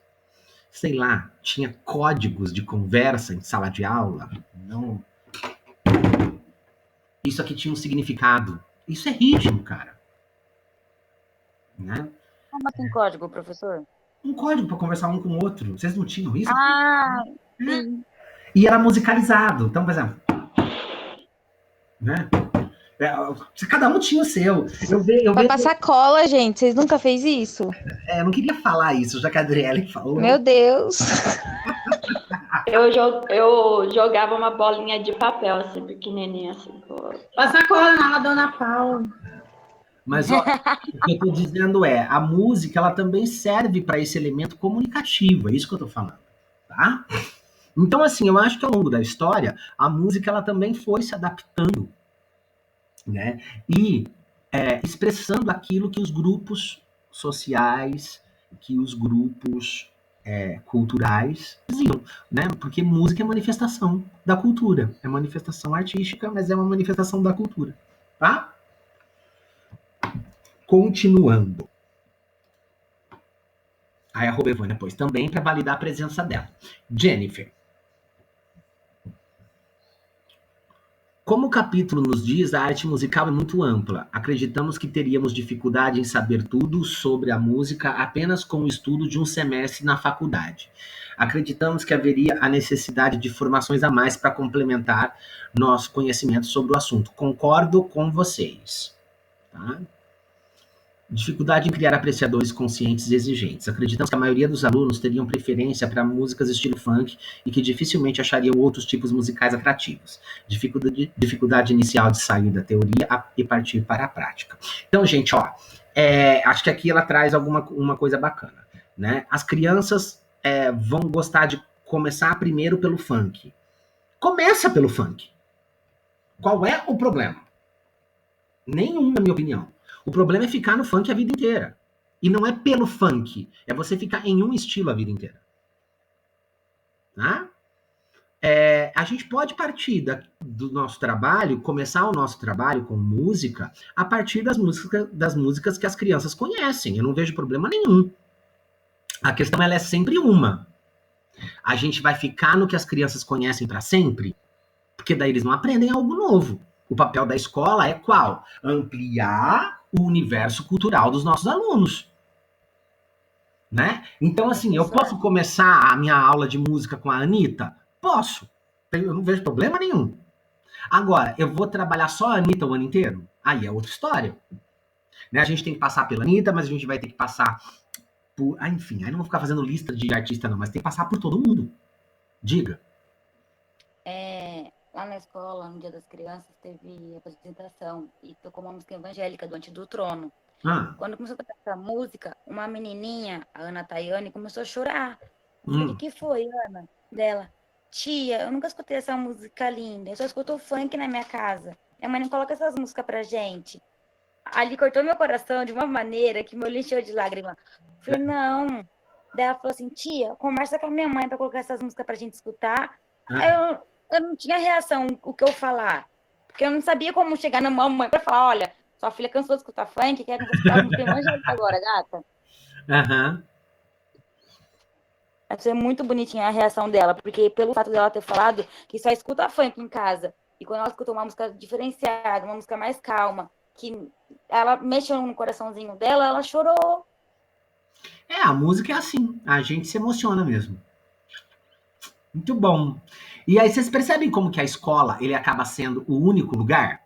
sei lá, tinha códigos de conversa em sala de aula? Não. Isso aqui tinha um significado. Isso é ritmo, cara. Né? Como assim código, professor? Um código para conversar um com o outro. Vocês não tinham isso? Ah, sim. E era musicalizado. Então, por exemplo, né? Cada um tinha o seu. Pra passar cola, gente. Vocês nunca fez isso? Eu não queria falar isso, já que a Adriele falou. Meu Deus. Eu jogava uma bolinha de papel, assim, pequenininha, assim. Passa cola na Dona Paula. Mas ó, o que eu tô dizendo a música, ela também serve para esse elemento comunicativo, é isso que eu tô falando, tá? Então, assim, eu acho que ao longo da história, a música, ela também foi se adaptando, né? E expressando aquilo que os grupos sociais, que os grupos culturais diziam, né? Porque música é manifestação da cultura, é manifestação artística, mas é uma manifestação da cultura, tá? Continuando. Aí a Robevânia pôs também para validar a presença dela. Jennifer. Como o capítulo nos diz, a arte musical é muito ampla. Acreditamos que teríamos dificuldade em saber tudo sobre a música apenas com o estudo de um semestre na faculdade. Acreditamos que haveria a necessidade de formações a mais para complementar nosso conhecimento sobre o assunto. Concordo com vocês. Tá? Dificuldade em criar apreciadores conscientes e exigentes. Acreditamos que a maioria dos alunos teriam preferência para músicas estilo funk e que dificilmente achariam outros tipos musicais atrativos. Dificuldade inicial de sair da teoria e partir para a prática. Então, gente, ó, acho que aqui ela traz uma coisa bacana, né? As crianças vão gostar de começar primeiro pelo funk. Começa pelo funk. Qual é o problema? Nenhum, na minha opinião. O problema é ficar no funk a vida inteira. E não é pelo funk. É você ficar em um estilo a vida inteira. Tá? A gente pode partir do nosso trabalho, começar o nosso trabalho com música, a partir das músicas que as crianças conhecem. Eu não vejo problema nenhum. A questão ela é sempre uma. A gente vai ficar no que as crianças conhecem para sempre? Porque daí eles não aprendem algo novo. O papel da escola é qual? Ampliar o universo cultural dos nossos alunos. Né? Então, assim, eu posso começar a minha aula de música com a Anitta? Posso. Eu não vejo problema nenhum. Agora, eu vou trabalhar só a Anitta o ano inteiro? Aí é outra história. Né? A gente tem que passar pela Anitta, mas a gente vai ter que passar por... enfim, aí não vou ficar fazendo lista de artista não, mas tem que passar por todo mundo. Diga. Lá na escola, no Dia das Crianças, teve apresentação e tocou uma música evangélica do Antes do Trono. Quando começou a tocar essa música, uma menininha, a Ana Tayane, começou a chorar. Eu falei, o que foi, Ana? Dela, tia, eu nunca escutei essa música linda, eu só escuto funk na minha casa. Minha mãe não coloca essas músicas pra gente. Ali cortou meu coração de uma maneira que me olho encheu de lágrima. Eu falei, não. Daí ela falou assim, tia, conversa com a minha mãe pra colocar essas músicas pra gente escutar. Aí eu não tinha reação o que eu falar. Porque eu não sabia como chegar na mamãe pra falar, olha, sua filha cansou de escutar funk, quer escutar música evangélica agora, gata. Achei muito bonitinha a reação dela, porque pelo fato dela ter falado que só escuta funk em casa, e quando ela escutou uma música diferenciada, uma música mais calma, que ela mexeu no coraçãozinho dela, ela chorou. A música é assim, a gente se emociona mesmo. Muito bom. E aí vocês percebem como que a escola ele acaba sendo o único lugar?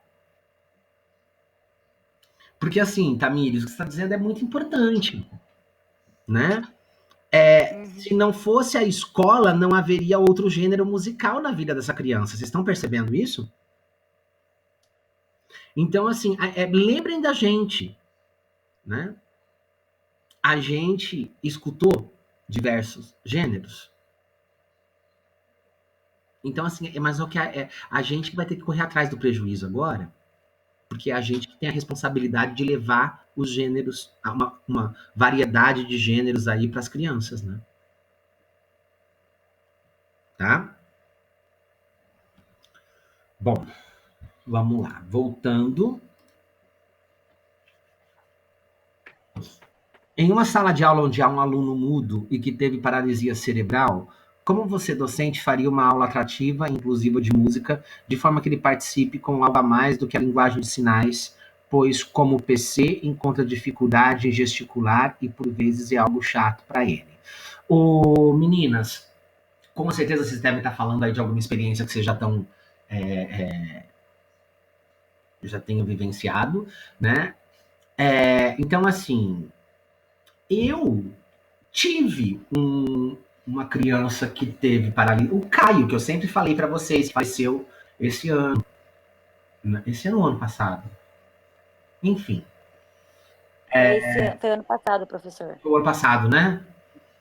Porque assim, Tamires, o que você está dizendo é muito importante, né? Se não fosse a escola, não haveria outro gênero musical na vida dessa criança. Vocês estão percebendo isso? Então, assim, lembrem da gente, né? A gente escutou diversos gêneros. Então, assim, mas o que a gente que vai ter que correr atrás do prejuízo agora, porque é a gente que tem a responsabilidade de levar os gêneros, uma variedade de gêneros aí para as crianças, né? Tá? Bom, vamos lá. Voltando. Em uma sala de aula onde há um aluno mudo e que teve paralisia cerebral, como você, docente, faria uma aula atrativa e inclusiva de música, de forma que ele participe com algo a mais do que a linguagem de sinais, pois, como PC, encontra dificuldade em gesticular e, por vezes, é algo chato para ele. Meninas, com certeza vocês devem estar falando aí de alguma experiência que vocês já estão... já tenham vivenciado, né? Então, assim... Eu tive uma criança que teve paralisia. O Caio, que eu sempre falei para vocês, faleceu esse ano. Esse ano ou ano passado? Enfim. Foi ano passado, professor. Foi o ano passado, né?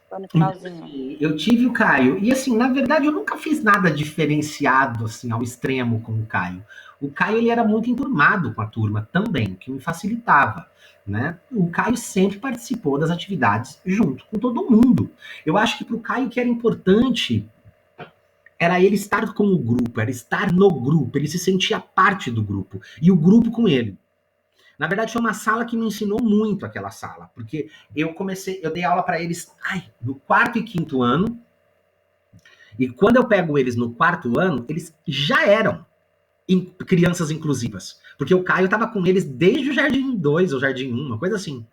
Foi no finalzinho. Então, assim, eu tive o Caio. E, assim, na verdade, eu nunca fiz nada diferenciado, assim, ao extremo com o Caio. O Caio, ele era muito enturmado com a turma também, que me facilitava, né? O Caio sempre participou das atividades junto com todo mundo. Eu acho que para o Caio o que era importante era ele estar com o grupo, era estar no grupo, ele se sentia parte do grupo, e o grupo com ele. Na verdade, foi uma sala que me ensinou muito, aquela sala, porque eu dei aula para eles no 4º e 5º ano, e quando eu pego eles no 4º ano, eles já eram crianças inclusivas, porque o Caio estava com eles desde o Jardim 2 ou Jardim 1, uma coisa assim.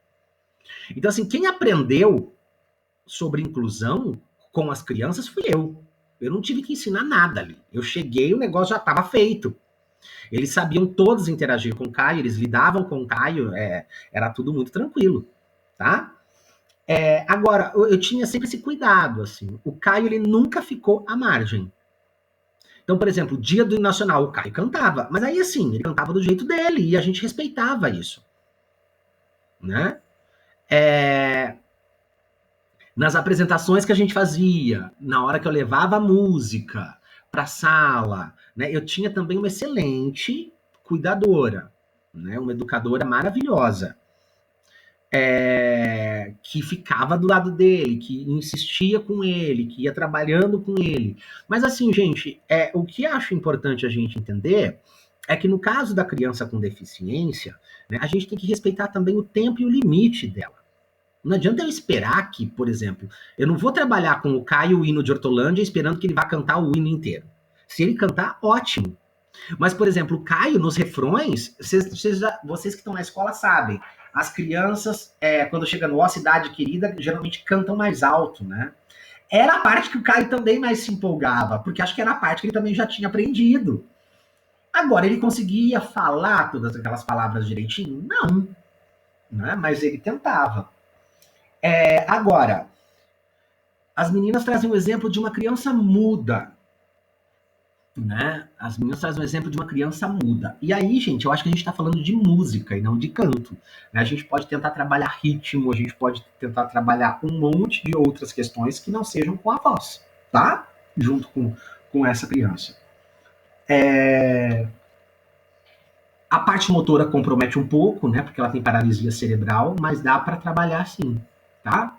Então, assim, quem aprendeu sobre inclusão com as crianças fui eu. Eu não tive que ensinar nada ali. Eu cheguei, o negócio já estava feito. Eles sabiam todos interagir com o Caio, eles lidavam com o Caio, era tudo muito tranquilo, tá? Agora, eu tinha sempre esse cuidado, assim. O Caio, ele nunca ficou à margem. Então, por exemplo, o dia do hino nacional, o Caio cantava, mas aí, assim, ele cantava do jeito dele, e a gente respeitava isso, né? Nas apresentações que a gente fazia, na hora que eu levava a música para a sala, né, eu tinha também uma excelente cuidadora, né, uma educadora maravilhosa, que ficava do lado dele, que insistia com ele, que ia trabalhando com ele. Mas assim, gente, o que acho importante a gente entender é que no caso da criança com deficiência, né, a gente tem que respeitar também o tempo e o limite dela. Não adianta eu esperar que, por exemplo, eu não vou trabalhar com o Caio o hino de Hortolândia esperando que ele vá cantar o hino inteiro. Se ele cantar, ótimo. Mas, por exemplo, o Caio, nos refrões, vocês que estão na escola sabem, as crianças, quando chega no Ó Cidade Querida, geralmente cantam mais alto, né? Era a parte que o Caio também mais se empolgava, porque acho que era a parte que ele também já tinha aprendido. Agora, ele conseguia falar todas aquelas palavras direitinho? Não. Né? Mas ele tentava. Agora, as meninas trazem um exemplo de uma criança muda, né? As meninas trazem um exemplo de uma criança muda. E aí, gente, eu acho que a gente está falando de música e não de canto, né? A gente pode tentar trabalhar ritmo, a gente pode tentar trabalhar um monte de outras questões que não sejam com a voz, tá? Junto com essa criança. A parte motora compromete um pouco, né? Porque ela tem paralisia cerebral, mas dá para trabalhar sim. Tá?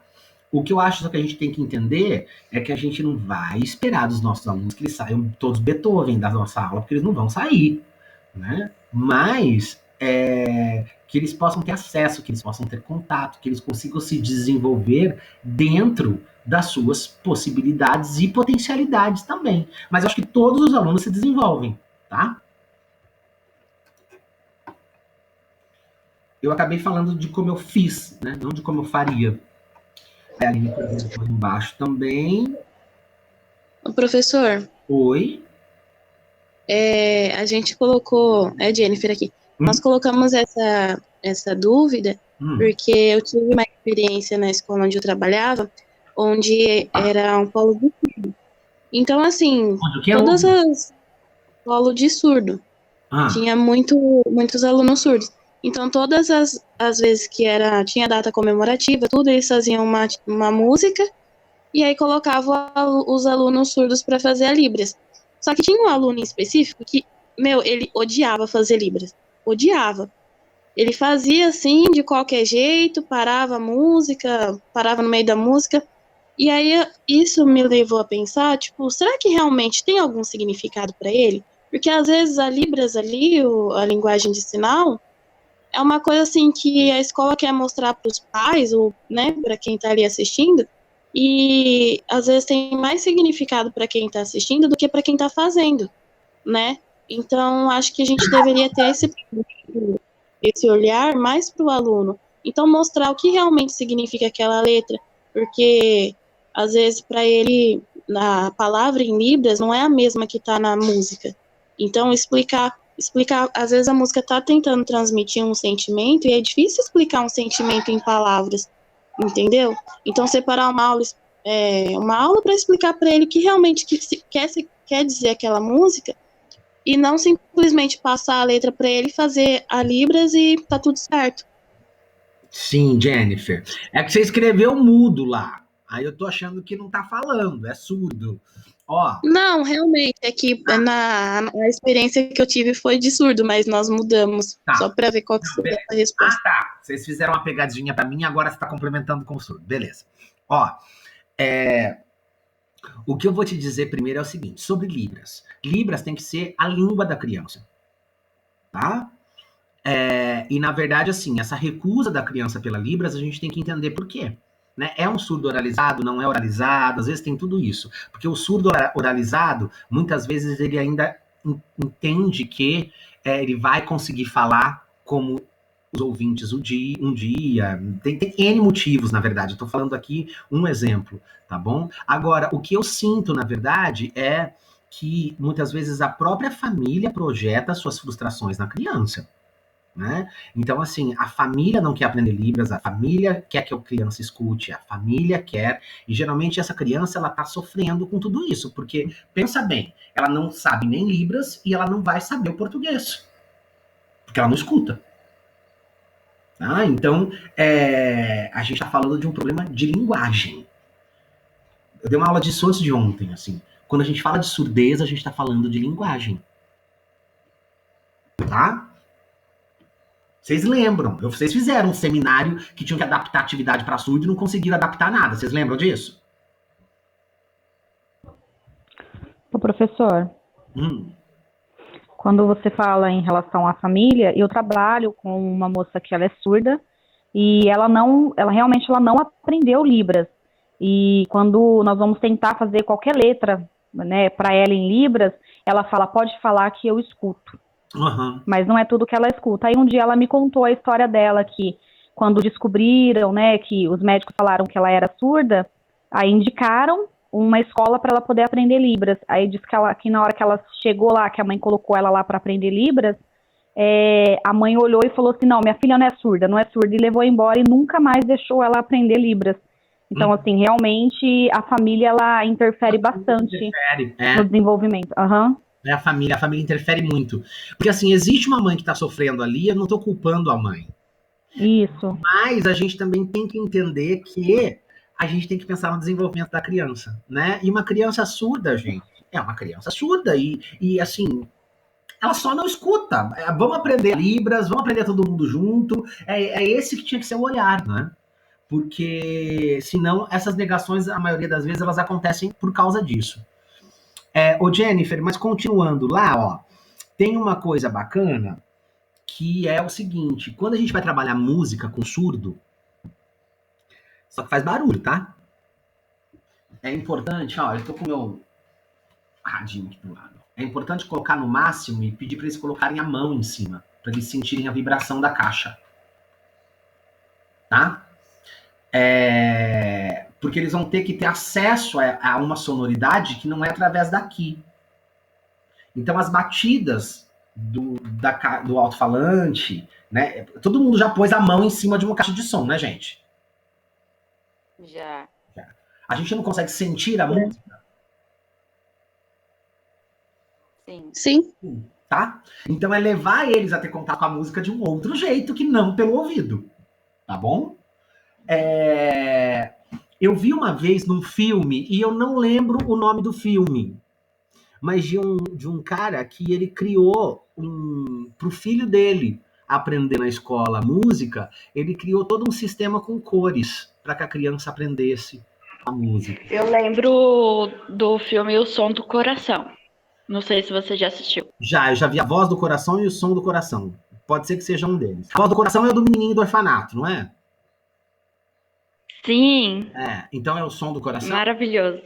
O que eu acho que a gente tem que entender é que a gente não vai esperar dos nossos alunos que eles saiam todos Beethoven da nossa aula, porque eles não vão sair, né? Mas que eles possam ter acesso, que eles possam ter contato, que eles consigam se desenvolver dentro das suas possibilidades e potencialidades também. Mas eu acho que todos os alunos se desenvolvem, tá? Eu acabei falando de como eu fiz, né? Não de como eu faria. Ali, por exemplo, embaixo também. Professor. Oi. A gente colocou. É Jennifer aqui. Nós colocamos essa dúvida porque eu tive uma experiência na escola onde eu trabalhava, onde era um polo de surdo. Então, assim, todas as polo de surdo. tinha muitos alunos surdos. Então, todas as vezes que tinha data comemorativa, tudo, eles faziam uma música e aí colocavam os alunos surdos para fazer a Libras. Só que tinha um aluno em específico que, ele odiava fazer Libras. Odiava. Ele fazia assim, de qualquer jeito, parava a música, parava no meio da música. E aí, isso me levou a pensar, tipo, será que realmente tem algum significado para ele? Porque às vezes a Libras ali, a linguagem de sinal, é uma coisa assim que a escola quer mostrar para os pais, ou, né, para quem está ali assistindo, e às vezes tem mais significado para quem está assistindo do que para quem está fazendo, né? Então, acho que a gente deveria ter esse olhar mais para o aluno. Então, mostrar o que realmente significa aquela letra, porque às vezes para ele, a palavra em Libras não é a mesma que está na música. Então, explicar, às vezes a música está tentando transmitir um sentimento e é difícil explicar um sentimento em palavras, entendeu? Então, separar uma aula para explicar para ele o que realmente quer dizer aquela música e não simplesmente passar a letra para ele, fazer a Libras e tá tudo certo. Sim, Jennifer. É que você escreveu mudo lá. Aí eu tô achando que não tá falando, é surdo. Ó. Não, realmente, é que a experiência que eu tive foi de surdo, mas nós mudamos, só para ver qual que seria a resposta. Ah, tá. Vocês fizeram uma pegadinha para mim, agora você tá complementando com o surdo. Beleza. Ó, o que eu vou te dizer primeiro é o seguinte, sobre Libras. Libras tem que ser a língua da criança, tá? E, na verdade, assim, essa recusa da criança pela Libras, a gente tem que entender por quê. Né? É um surdo oralizado, não é oralizado, às vezes tem tudo isso. Porque o surdo oralizado, muitas vezes, ele ainda entende que ele vai conseguir falar como os ouvintes um dia. Tem N motivos, na verdade. Eu tô falando aqui um exemplo, tá bom? Agora, o que eu sinto, na verdade, é que muitas vezes a própria família projeta suas frustrações na criança. Né? Então, assim, a família não quer aprender Libras, a família quer que a criança escute, a família quer, e geralmente essa criança, ela tá sofrendo com tudo isso, porque, pensa bem, ela não sabe nem Libras e ela não vai saber o português, porque ela não escuta. Tá? Então, a gente tá falando de um problema de linguagem. Eu dei uma aula disso antes de ontem, assim, quando a gente fala de surdez, a gente tá falando de linguagem. Tá? Vocês lembram? Vocês fizeram um seminário que tinham que adaptar a atividade para surdo e não conseguiram adaptar nada. Vocês lembram disso? Ô, professor, quando você fala em relação à família, eu trabalho com uma moça que ela é surda e ela realmente não aprendeu Libras. E quando nós vamos tentar fazer qualquer letra, né, para ela em Libras, ela fala, pode falar que eu escuto. Uhum. Mas não é tudo que ela escuta. Aí um dia ela me contou a história dela, que quando descobriram, né, que os médicos falaram que ela era surda, aí indicaram uma escola para ela poder aprender Libras. Aí disse que na hora que ela chegou lá, que a mãe colocou ela lá para aprender Libras, a mãe olhou e falou assim, não, minha filha não é surda, e levou embora e nunca mais deixou ela aprender Libras. Então, assim, realmente a família, ela interfere bastante no desenvolvimento. Uhum. A família interfere muito. Porque, assim, existe uma mãe que está sofrendo ali, eu não estou culpando a mãe. Isso. Mas a gente também tem que entender que a gente tem que pensar no desenvolvimento da criança, né? E uma criança surda, gente, é uma criança surda e assim, ela só não escuta. Vamos aprender Libras, vamos aprender todo mundo junto. É esse que tinha que ser o olhar, né? Porque, senão, essas negações, a maioria das vezes, elas acontecem por causa disso. Ô Jennifer, mas continuando lá, ó, tem uma coisa bacana que é o seguinte, quando a gente vai trabalhar música com surdo, só que faz barulho, tá? É importante, ó, eu tô com o meu radinho aqui do lado. É importante colocar no máximo e pedir para eles colocarem a mão em cima, para eles sentirem a vibração da caixa. Tá? Porque eles vão ter que ter acesso a uma sonoridade que não é através daqui. Então, as batidas do alto-falante, né? Todo mundo já pôs a mão em cima de uma caixa de som, né, gente? Já. A gente não consegue sentir a música? Sim. Sim. tá? Então é levar eles a ter contato com a música de um outro jeito, que não pelo ouvido, tá bom? Eu vi uma vez num filme, e eu não lembro o nome do filme, mas de um cara que ele criou pro filho dele aprender na escola música, ele criou todo um sistema com cores para que a criança aprendesse a música. Eu lembro do filme O Som do Coração. Não sei se você já assistiu. Eu já vi A Voz do Coração e O Som do Coração. Pode ser que seja um deles. A Voz do Coração é o do menininho do orfanato, não é? Sim. Então é O Som do Coração? Maravilhoso.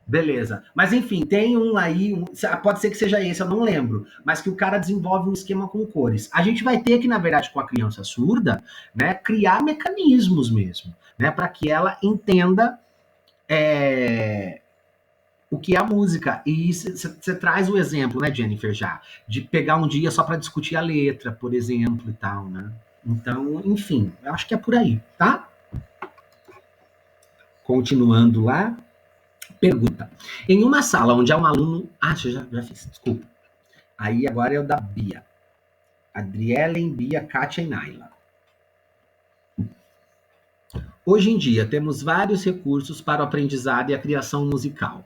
Beleza. Mas enfim, tem um aí, pode ser que seja esse, eu não lembro, mas que o cara desenvolve um esquema com cores. A gente vai ter que, na verdade, com a criança surda, né, criar mecanismos mesmo, né, para que ela entenda o que é a música. E você traz o exemplo, né, Jennifer, já, de pegar um dia só para discutir a letra, por exemplo, e tal, né? Então, enfim, eu acho que é por aí, tá? Continuando lá. Pergunta. Em uma sala onde há um aluno... já fiz, desculpa. Aí agora é o da Bia. Adrielen, Bia, Kátia e Naila. Hoje em dia, temos vários recursos para o aprendizado e a criação musical.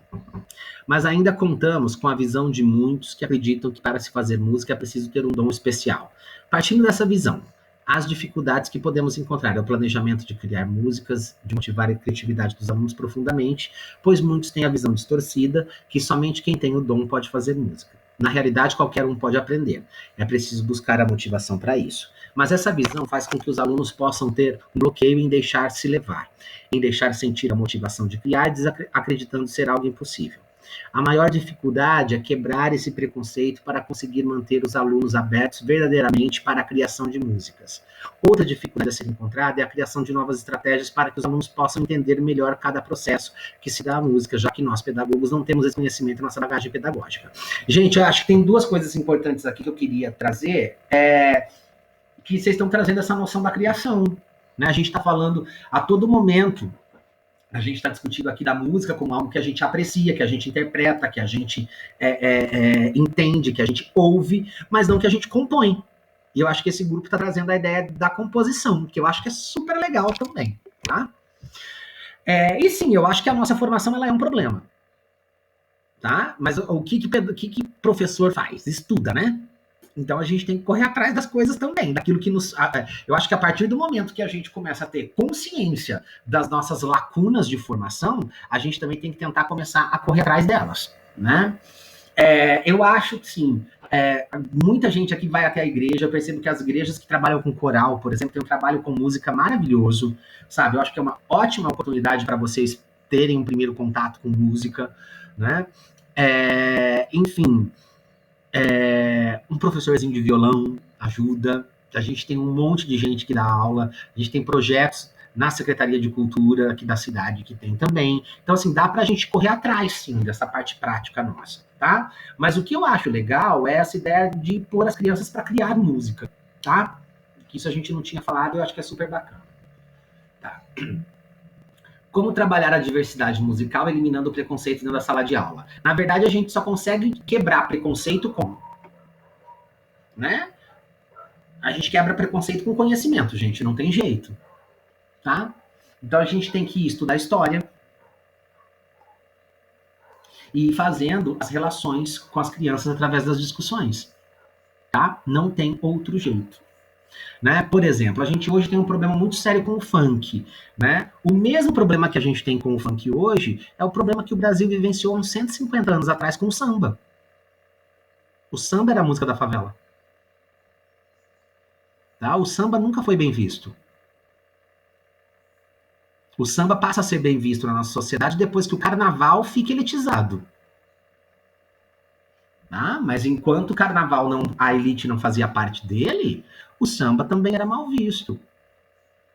Mas ainda contamos com a visão de muitos que acreditam que para se fazer música é preciso ter um dom especial. Partindo dessa visão, as dificuldades que podemos encontrar é o planejamento de criar músicas, de motivar a criatividade dos alunos profundamente, pois muitos têm a visão distorcida que somente quem tem o dom pode fazer música. Na realidade, qualquer um pode aprender. É preciso buscar a motivação para isso. Mas essa visão faz com que os alunos possam ter um bloqueio em deixar-se levar, em deixar sentir a motivação de criar, acreditando ser algo impossível. A maior dificuldade é quebrar esse preconceito para conseguir manter os alunos abertos verdadeiramente para a criação de músicas. Outra dificuldade a ser encontrada é a criação de novas estratégias para que os alunos possam entender melhor cada processo que se dá à música, já que nós, pedagogos, não temos esse conhecimento em nossa bagagem pedagógica. Gente, eu acho que tem duas coisas importantes aqui que eu queria trazer, que vocês estão trazendo essa noção da criação, né? A gente está falando a todo momento. A gente está discutindo aqui da música como algo que a gente aprecia, que a gente interpreta, que a gente entende, que a gente ouve, mas não que a gente compõe. E eu acho que esse grupo está trazendo a ideia da composição, que eu acho que é super legal também, tá? E sim, eu acho que a nossa formação ela é um problema, tá? Mas o que professor faz? Estuda, né? Então a gente tem que correr atrás das coisas também, daquilo que nos... Eu acho que a partir do momento que a gente começa a ter consciência das nossas lacunas de formação, a gente também tem que tentar começar a correr atrás delas, né? Eu acho que sim, muita gente aqui vai até a igreja, eu percebo que as igrejas que trabalham com coral, por exemplo, tem um trabalho com música maravilhoso, sabe? Eu acho que é uma ótima oportunidade para vocês terem um primeiro contato com música, né? Enfim... um professorzinho de violão ajuda. A gente tem um monte de gente que dá aula, a gente tem projetos na Secretaria de Cultura aqui da cidade que tem também. Então, assim, dá pra gente correr atrás, sim, dessa parte prática nossa, tá? Mas o que eu acho legal é essa ideia de pôr as crianças para criar música, tá? Que isso a gente não tinha falado, eu acho que é super bacana. Tá. Como trabalhar a diversidade musical eliminando o preconceito dentro da sala de aula? Na verdade, a gente só consegue quebrar preconceito como? Né? A gente quebra preconceito com conhecimento, gente, não tem jeito. Tá? Então a gente tem que estudar história e ir fazendo as relações com as crianças através das discussões. Tá? Não tem outro jeito. Né? Por exemplo, a gente hoje tem um problema muito sério com o funk, né? O mesmo problema que a gente tem com o funk hoje é o problema que o Brasil vivenciou uns 150 anos atrás com o samba. O samba era a música da favela. Tá? O samba nunca foi bem visto. O samba passa a ser bem visto na nossa sociedade depois que o carnaval fica elitizado. Tá? Mas enquanto o carnaval a elite não fazia parte dele, o samba também era mal visto.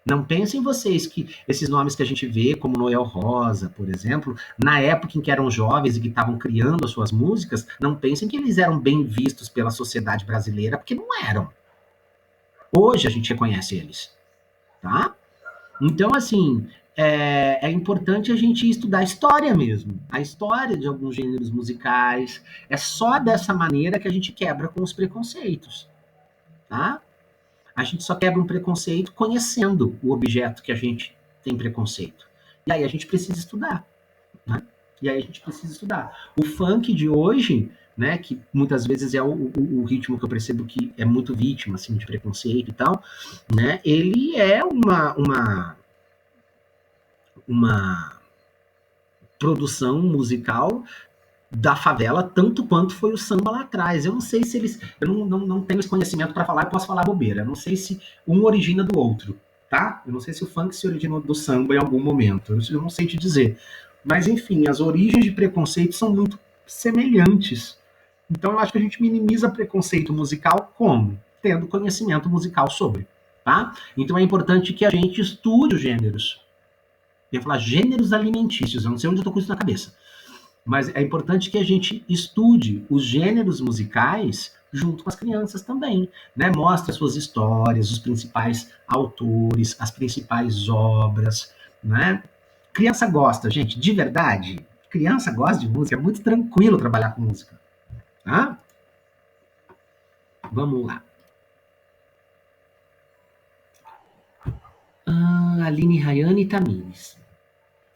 Não pensem vocês que esses nomes que a gente vê, como Noel Rosa, por exemplo, na época em que eram jovens e que estavam criando as suas músicas, não pensem que eles eram bem vistos pela sociedade brasileira, porque não eram. Hoje a gente reconhece eles. Tá? Então, assim, é importante a gente estudar a história mesmo, a história de alguns gêneros musicais. É só dessa maneira que a gente quebra com os preconceitos, tá? A gente só quebra um preconceito conhecendo o objeto que a gente tem preconceito. E aí a gente precisa estudar, né? E aí a gente precisa estudar. O funk de hoje, né, que muitas vezes é o ritmo que eu percebo que é muito vítima, assim, de preconceito e tal, né, ele é uma produção musical da favela, tanto quanto foi o samba lá atrás. Eu não sei se eles... Eu não tenho esse conhecimento para falar, eu posso falar bobeira. Eu não sei se um origina do outro, tá? Eu não sei se o funk se originou do samba em algum momento. Eu não sei te dizer. Mas, enfim, as origens de preconceito são muito semelhantes. Então, eu acho que a gente minimiza preconceito musical como? Tendo conhecimento musical sobre, tá? Então, é importante que a gente estude os gêneros. Eu ia falar gêneros alimentícios, eu não sei onde eu tô com isso na cabeça. Mas é importante que a gente estude os gêneros musicais junto com as crianças também, né? Mostre as suas histórias, os principais autores, as principais obras, né? Criança gosta, gente, de verdade. Criança gosta de música, é muito tranquilo trabalhar com música, tá? Vamos lá. Aline Rayane Tamires.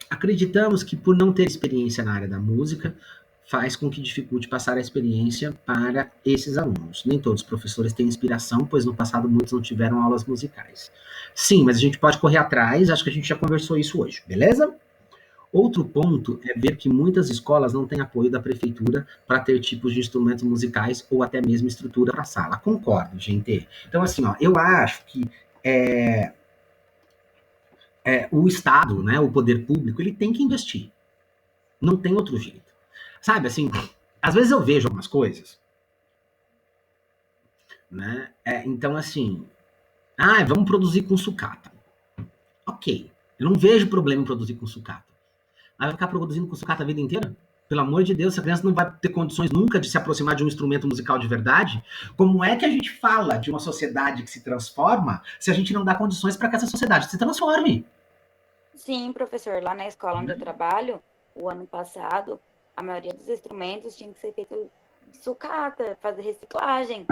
Acreditamos que por não ter experiência na área da música, faz com que dificulte passar a experiência para esses alunos. Nem todos os professores têm inspiração, pois no passado muitos não tiveram aulas musicais. Sim, mas a gente pode correr atrás, acho que a gente já conversou isso hoje, beleza? Outro ponto é ver que muitas escolas não têm apoio da prefeitura para ter tipos de instrumentos musicais ou até mesmo estrutura para a sala. Concordo, gente. Então, assim, ó, eu acho que o Estado, né, o poder público, ele tem que investir. Não tem outro jeito. Sabe, assim, às vezes eu vejo algumas coisas, né? Então, assim, vamos produzir com sucata. Ok, eu não vejo problema em produzir com sucata. Vai ficar produzindo com sucata a vida inteira? Pelo amor de Deus, essa criança não vai ter condições nunca de se aproximar de um instrumento musical de verdade. Como é que a gente fala de uma sociedade que se transforma se a gente não dá condições para que essa sociedade se transforme? Sim, professor. Lá na escola onde eu trabalho, o ano passado, a maioria dos instrumentos tinha que ser feito de sucata, fazer reciclagem.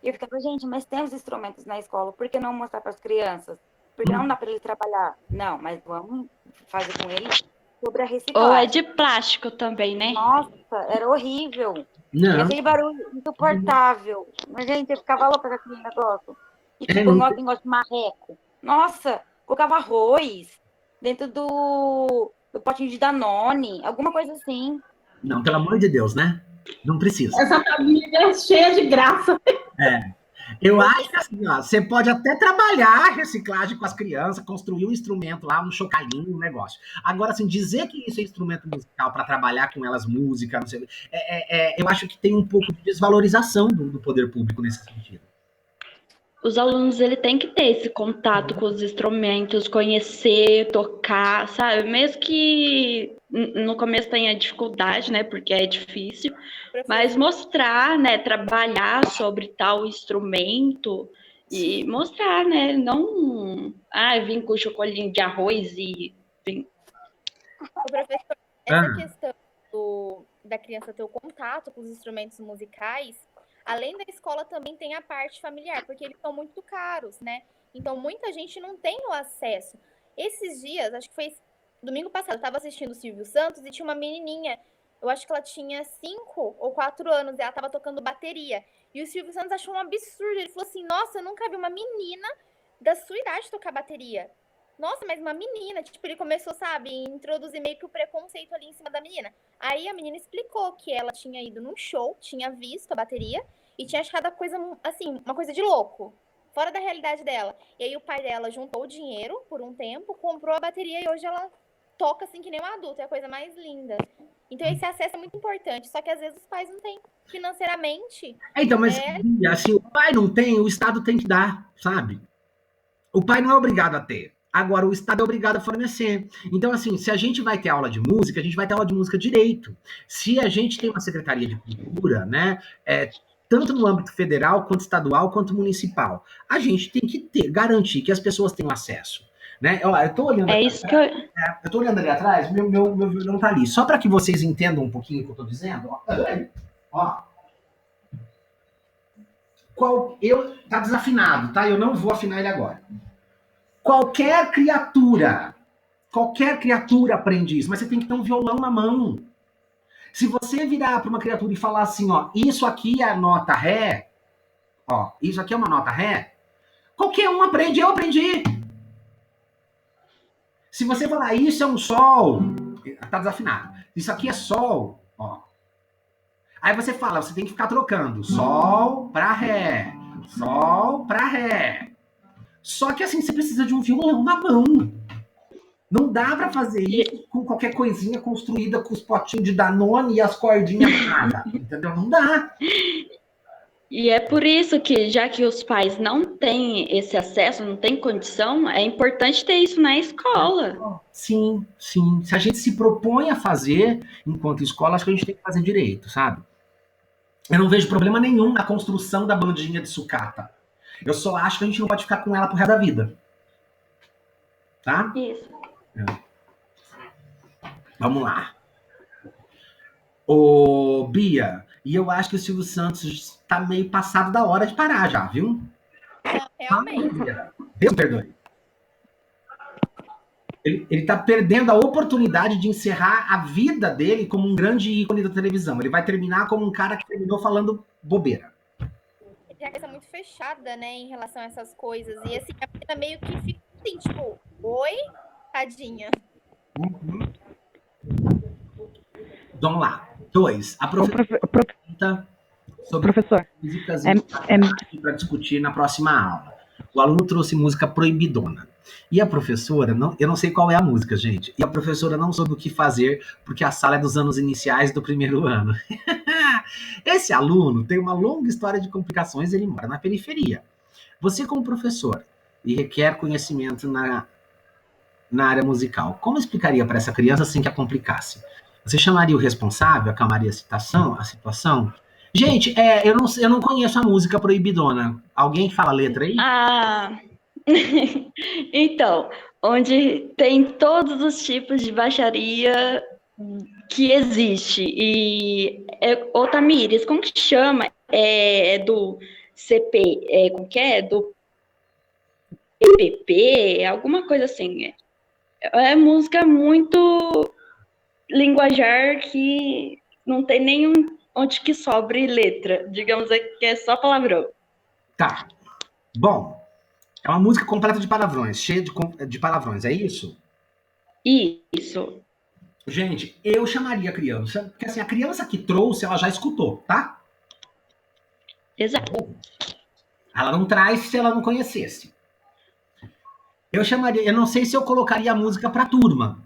E eu ficava, gente, mas temos instrumentos na escola, por que não mostrar para as crianças? Por que não dá para eles trabalhar? Não, mas vamos fazer com eles sobre a reciclagem. Ou é de plástico também, né? Nossa, era horrível. Não. Aquele barulho insuportável. Mas, gente, eu ficava louca com aquele negócio. E tipo, um negócio de marreco. Nossa, colocava arroz dentro do potinho de Danone, alguma coisa assim. Não, pelo amor de Deus, né? Não precisa. Essa família é cheia de graça. Eu acho que assim, ó, você pode até trabalhar a reciclagem com as crianças, construir um instrumento lá, um chocalhinho, um negócio. Agora, assim, dizer que isso é instrumento musical para trabalhar com elas música, não sei, eu acho que tem um pouco de desvalorização do poder público nesse sentido. Os alunos ele tem que ter esse contato com os instrumentos, conhecer, tocar, sabe? Mesmo que no começo tenha dificuldade, né? Porque é difícil, mas mostrar, né? Trabalhar sobre tal instrumento e mostrar, né? Não, vim com chocolinho de arroz e vim. Professor, essa questão da criança ter o contato com os instrumentos musicais, além da escola, também tem a parte familiar, porque eles são muito caros, né? Então, muita gente não tem o acesso. Esses dias, acho que foi domingo passado, eu estava assistindo o Silvio Santos e tinha uma menininha, eu acho que ela tinha 5 ou 4 anos, e ela estava tocando bateria. E o Silvio Santos achou um absurdo. Ele falou assim, nossa, eu nunca vi uma menina da sua idade tocar bateria. Nossa, mas uma menina, tipo, ele começou, sabe, a introduzir meio que o preconceito ali em cima da menina. Aí a menina explicou que ela tinha ido num show, tinha visto a bateria e tinha achado a coisa, assim, uma coisa de louco, fora da realidade dela. E aí o pai dela juntou o dinheiro por um tempo, comprou a bateria e hoje ela toca assim que nem um adulto, é a coisa mais linda. Então esse acesso é muito importante, só que às vezes os pais não têm financeiramente. Então, mas assim, o pai não tem, o Estado tem que dar, sabe? O pai não é obrigado a ter. Agora, o Estado é obrigado a fornecer. Então, assim, se a gente vai ter aula de música, a gente vai ter aula de música direito. Se a gente tem uma Secretaria de Cultura, né, tanto no âmbito federal, quanto estadual, quanto municipal, a gente tem que garantir que as pessoas tenham acesso. Né? Eu tô olhando É isso que eu... eu tô olhando ali atrás, meu violão tá ali. Só para que vocês entendam um pouquinho o que eu tô dizendo, ó. Tá desafinado, tá? Eu não vou afinar ele agora. Qualquer criatura aprende isso, mas você tem que ter um violão na mão. Se você virar para uma criatura e falar assim, ó, isso aqui é a nota ré, ó, isso aqui é uma nota ré, qualquer um aprende, eu aprendi. Se você falar, isso é um sol, tá desafinado. Isso aqui é sol, ó. Aí você fala, você tem que ficar trocando sol para ré, sol para ré. Só que assim, você precisa de um violão na mão. Não dá para fazer isso com qualquer coisinha construída com os potinhos de Danone e as cordinhas nada, entendeu? Não dá. E é por isso que, já que os pais não têm esse acesso, não têm condição, é importante ter isso na escola. Sim, sim. Se a gente se propõe a fazer enquanto escola, acho que a gente tem que fazer direito, sabe? Eu não vejo problema nenhum na construção da bandinha de sucata. Eu só acho que a gente não pode ficar com ela pro resto da vida. Tá? Isso. Vamos lá. Ô, Bia, e eu acho que o Silvio Santos tá meio passado da hora de parar já, viu? Realmente. Deus me perdoe. Ele tá perdendo a oportunidade de encerrar a vida dele como um grande ícone da televisão. Ele vai terminar como um cara que terminou falando bobeira. Ele tem a cabeça muito fechada, né, em relação a essas coisas. E assim, a menina meio que fica assim, tipo, oi, tadinha. Vamos lá. 2. A professora sobre professor, músicas para discutir na próxima aula. O aluno trouxe música proibidona. E a professora, eu não sei qual é a música, gente. E a professora não soube o que fazer, porque a sala é dos anos iniciais do primeiro ano. Esse aluno tem uma longa história de complicações, ele mora na periferia. Você, como professor, e requer conhecimento na área musical, como explicaria para essa criança sem que a complicasse? Você chamaria o responsável, acalmaria a situação? Gente, eu não conheço a música proibidona. Alguém fala a letra aí? Então, onde tem todos os tipos de baixaria que existe. E, ô Tamires, como que chama? É do CP, como que é? Do EPP, alguma coisa assim. É música muito linguajar que não tem nenhum onde que sobre letra. Digamos que é só palavrão. Tá. Bom, é uma música completa de palavrões, cheia de palavrões, é isso? Isso. Gente, eu chamaria a criança, porque assim, a criança que trouxe, ela já escutou, tá? Exato. Ela não traz se ela não conhecesse. Eu não sei se eu colocaria a música pra turma,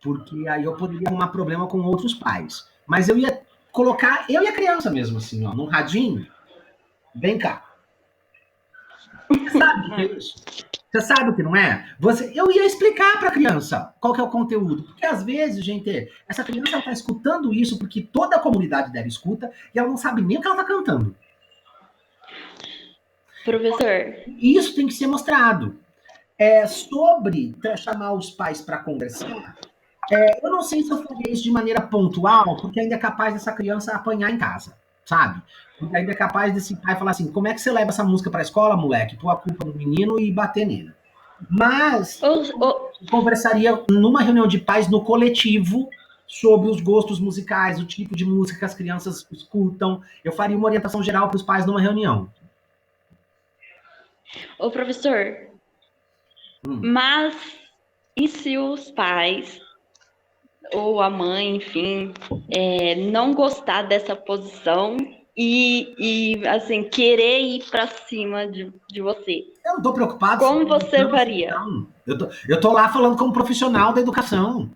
porque aí eu poderia arrumar problema com outros pais. Mas eu ia colocar, eu e a criança mesmo, assim, ó, num radinho. Vem cá. Você sabe o que é isso? Você sabe o que não é? Eu ia explicar para a criança qual que é o conteúdo. Porque às vezes, gente, essa criança está escutando isso porque toda a comunidade dela escuta e ela não sabe nem o que ela está cantando. Professor. Isso tem que ser mostrado. Sobre chamar os pais para conversar, eu não sei se eu faria isso de maneira pontual, porque ainda é capaz dessa criança apanhar em casa, sabe? Porque ainda é capaz desse pai falar assim, como é que você leva essa música para a escola, moleque? Pôr a culpa no menino e bater nele. Mas conversaria numa reunião de pais no coletivo sobre os gostos musicais, o tipo de música que as crianças escutam. Eu faria uma orientação geral para os pais numa reunião. Ô, professor, mas e se os pais ou a mãe, enfim, não gostar dessa posição e assim, querer ir para cima de você? Eu não tô preocupado. Como você faria? Não. Eu tô lá falando como profissional da educação.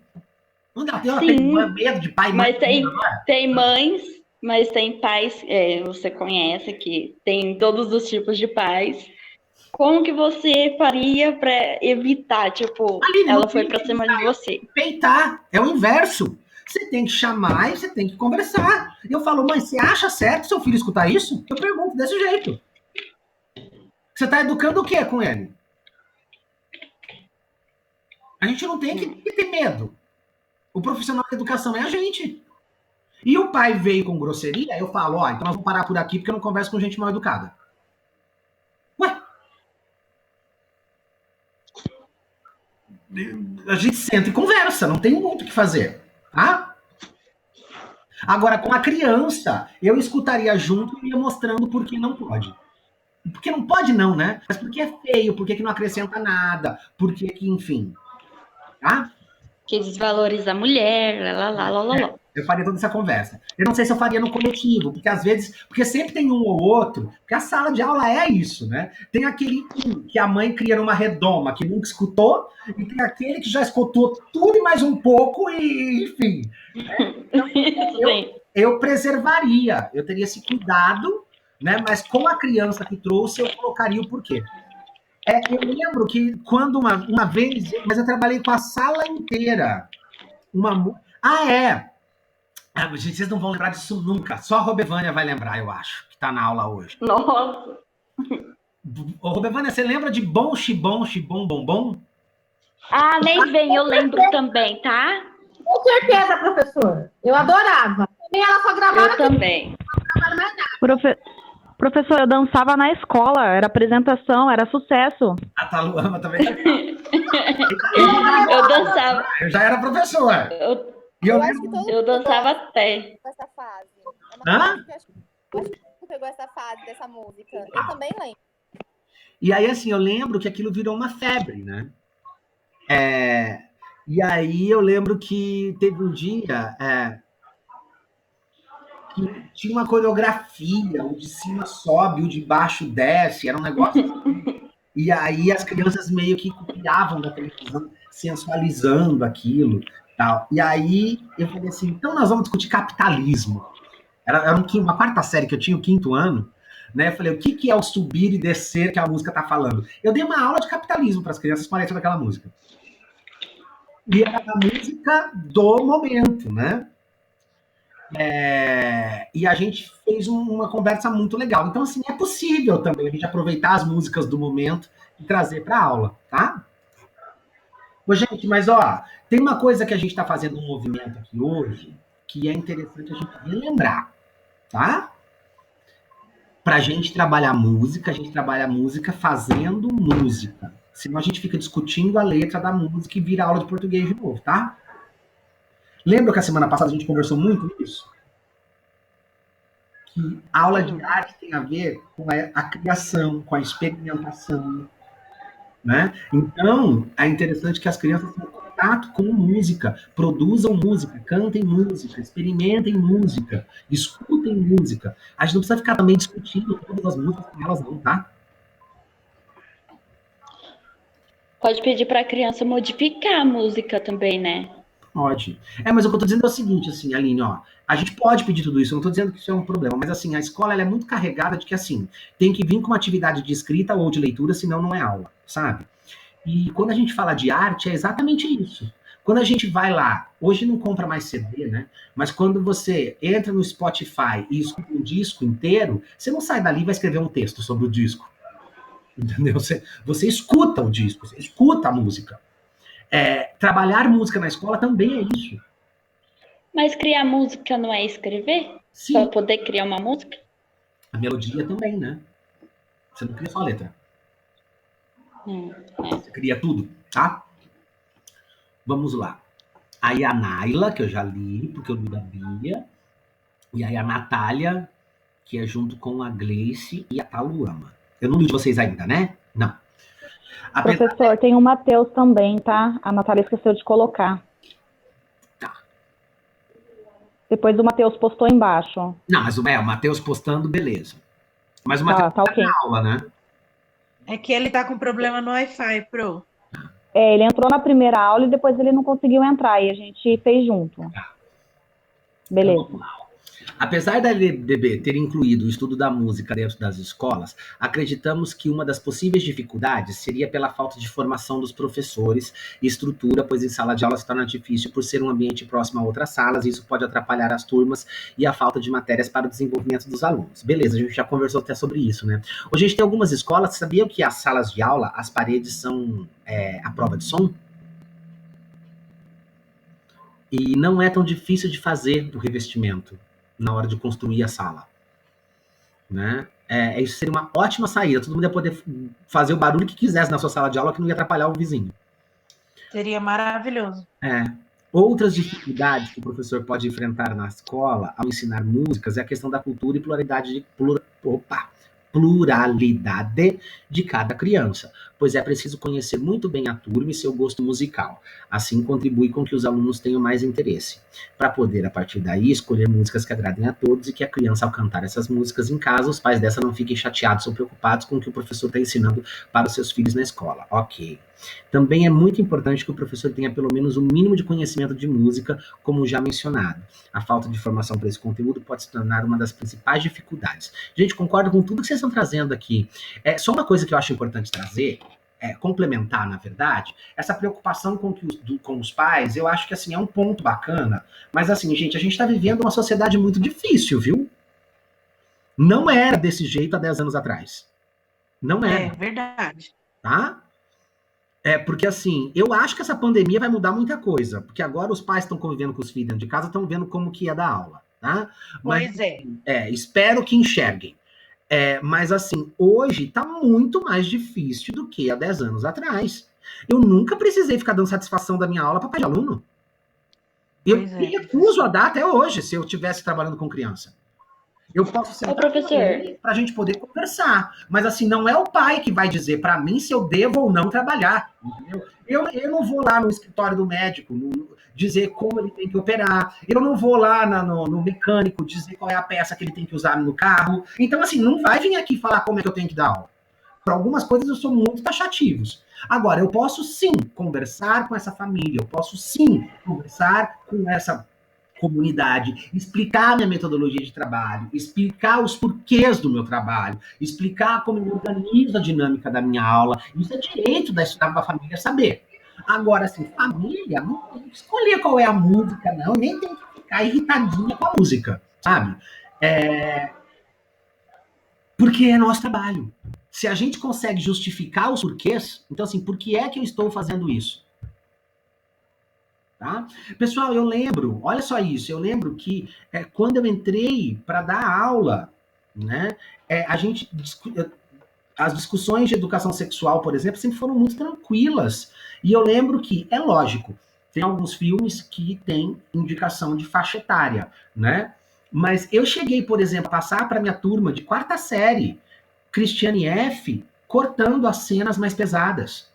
Não dá, tem medo de pai e mãe. Mas tem mães, mas tem pais, você conhece, que tem todos os tipos de pais. Como que você faria para evitar, tipo, Aline, ela foi para cima de você? Peitar, é o inverso. Você tem que chamar e você tem que conversar. Eu falo, mãe, você acha certo seu filho escutar isso? Eu pergunto desse jeito. Você tá educando o que com ele? A gente não tem que ter medo. O profissional da educação é a gente. E o pai veio com grosseria, eu falo, ó, então nós vamos parar por aqui porque eu não converso com gente mal educada. Ué? A gente senta e conversa, não tem muito o que fazer, tá? Agora, com a criança, eu escutaria junto e ia mostrando por que não pode. Porque não pode não, né? Mas porque é feio, porque que não acrescenta nada, porque que, enfim, tá? Que desvaloriza a mulher, lá. Eu faria toda essa conversa. Eu não sei se eu faria no coletivo, porque às vezes, porque sempre tem um ou outro, porque a sala de aula é isso, né? Tem aquele que a mãe cria numa redoma, que nunca escutou, e tem aquele que já escutou tudo e mais um pouco, e enfim. Então, eu preservaria, eu teria esse cuidado, né? Mas com a criança que trouxe, eu colocaria o porquê. Eu lembro que quando uma vez, mas eu trabalhei com a sala inteira. Gente, vocês não vão lembrar disso nunca. Só a Robevânia vai lembrar, eu acho, que tá na aula hoje. Nossa! Ô, Robevânia, você lembra de Bom Xibom, Xibom, Bombom? Ah, nem vem, eu lembro também, tá? Com certeza, professor. Eu adorava. Também ela só gravava. Eu também. Não gravava mais nada. Professor, eu dançava na escola, era apresentação, era sucesso. A Taluama também. Eu dançava. Eu já era professor. Eu dançava até. Essa fase. Hã? Eu acho que pegou essa fase dessa música. Eu também lembro. E aí, assim, eu lembro que aquilo virou uma febre, né? E aí eu lembro que teve um dia que tinha uma coreografia, o de cima sobe, o de baixo desce, era um negócio assim. E aí as crianças meio que copiavam da televisão, sensualizando aquilo. Tal. E aí eu falei assim, então nós vamos discutir capitalismo. Era uma quarta série que eu tinha, o 5º ano, né? Eu falei, o que é o subir e descer que a música tá falando? Eu dei uma aula de capitalismo para as crianças com a letra daquela música. E era a música do momento, né? E a gente fez uma conversa muito legal. Então, assim, é possível também a gente aproveitar as músicas do momento e trazer para a aula, tá? Ô, gente, mas ó, tem uma coisa que a gente está fazendo um movimento aqui hoje que é interessante a gente relembrar, tá? Para a gente trabalhar música, a gente trabalha música fazendo música. Senão a gente fica discutindo a letra da música e vira aula de português de novo, tá? Lembra que a semana passada a gente conversou muito nisso? Que a aula de arte tem a ver com a criação, com a experimentação, né? Então, é interessante que as crianças tenham contato com música, produzam música, cantem música, experimentem música, escutem música. A gente não precisa ficar também discutindo todas as músicas com elas não, tá? Pode pedir para a criança modificar a música também, né? Pode. Mas o que eu tô dizendo é o seguinte, assim, Aline, ó, a gente pode pedir tudo isso, eu não tô dizendo que isso é um problema, mas assim, a escola ela é muito carregada de que, assim, tem que vir com uma atividade de escrita ou de leitura, senão não é aula, sabe? E quando a gente fala de arte, é exatamente isso. Quando a gente vai lá, hoje não compra mais CD, né? Mas quando você entra no Spotify e escuta um disco inteiro, você não sai dali e vai escrever um texto sobre o disco. Entendeu? Você escuta o disco, você escuta a música. Trabalhar música na escola também é isso. Mas criar música não é escrever? Sim. Para poder criar uma música? A melodia também, né? Você não cria só a letra. Você cria tudo, tá? Vamos lá. Aí a Naila, que eu já li, porque eu li da Bia. E aí a Natália, que é junto com a Gleice e a Taluama. Eu não li de vocês ainda, né? Não. Professor, tem o Matheus também, tá? A Natália esqueceu de colocar. Tá. Depois o Matheus postou embaixo. Não, mas o Matheus postando, beleza. Mas o Matheus tá okay. Na aula, né? É que ele tá com problema no Wi-Fi, Pro. Ele entrou na primeira aula e depois ele não conseguiu entrar, e a gente fez junto. Beleza. Apesar da LDB ter incluído o estudo da música dentro das escolas, acreditamos que uma das possíveis dificuldades seria pela falta de formação dos professores e estrutura, pois em sala de aula se torna difícil por ser um ambiente próximo a outras salas, e isso pode atrapalhar as turmas e a falta de matérias para o desenvolvimento dos alunos. Beleza, a gente já conversou até sobre isso, né? Hoje a gente tem algumas escolas, sabiam que as salas de aula, as paredes são a prova de som? E não é tão difícil de fazer o revestimento na hora de construir a sala, né? Isso seria uma ótima saída. Todo mundo ia poder fazer o barulho que quisesse na sua sala de aula, que não ia atrapalhar o vizinho. Seria maravilhoso. Outras dificuldades que o professor pode enfrentar na escola ao ensinar músicas é a questão da cultura e pluralidade de cada criança, pois é preciso conhecer muito bem a turma e seu gosto musical. Assim, contribui com que os alunos tenham mais interesse, para poder, a partir daí, escolher músicas que agradem a todos e que a criança, ao cantar essas músicas em casa, os pais dessa não fiquem chateados ou preocupados com o que o professor está ensinando para os seus filhos na escola. Ok. Também é muito importante que o professor tenha pelo menos um mínimo de conhecimento de música, como já mencionado. A falta de formação para esse conteúdo pode se tornar uma das principais dificuldades. Gente, concordo com tudo que vocês estão trazendo aqui. Só uma coisa que eu acho importante trazer, complementar, na verdade, essa preocupação com os pais, eu acho que assim, é um ponto bacana, mas assim, gente, a gente está vivendo uma sociedade muito difícil, viu? Não era desse jeito há 10 anos atrás. Não era. É verdade. Tá? Porque assim, eu acho que essa pandemia vai mudar muita coisa, porque agora os pais estão convivendo com os filhos dentro de casa, estão vendo como que é dar aula, tá? Mas, Pois espero que enxerguem. Mas assim, hoje tá muito mais difícil do que há 10 anos atrás. Eu nunca precisei ficar dando satisfação da minha aula para pai de aluno. Eu me recuso a dar até hoje, se eu estivesse trabalhando com criança. Eu posso sentar para a gente poder conversar. Mas assim, não é o pai que vai dizer para mim se eu devo ou não trabalhar. Entendeu? Eu não vou lá no escritório do médico dizer como ele tem que operar. Eu não vou lá no mecânico dizer qual é a peça que ele tem que usar no carro. Então, assim, não vai vir aqui falar como é que eu tenho que dar aula. Para algumas coisas eu sou muito taxativo. Agora, eu posso sim conversar com essa família. Eu posso sim conversar com essa comunidade, explicar a minha metodologia de trabalho, explicar os porquês do meu trabalho, explicar como eu organizo a dinâmica da minha aula. Isso é direito da família saber. Agora, assim, família não tem que escolher qual é a música, não, nem tem que ficar irritadinha com a música, sabe? Porque é nosso trabalho. Se a gente consegue justificar os porquês, então, assim, por que é que eu estou fazendo isso? Tá? Pessoal, eu lembro, olha só isso, eu lembro que quando eu entrei para dar aula, né, as discussões de educação sexual, por exemplo, sempre foram muito tranquilas. E eu lembro que, é lógico, tem alguns filmes que têm indicação de faixa etária, né? Mas eu cheguei, por exemplo, a passar para minha turma de 4ª série, Cristiane F., cortando as cenas mais pesadas.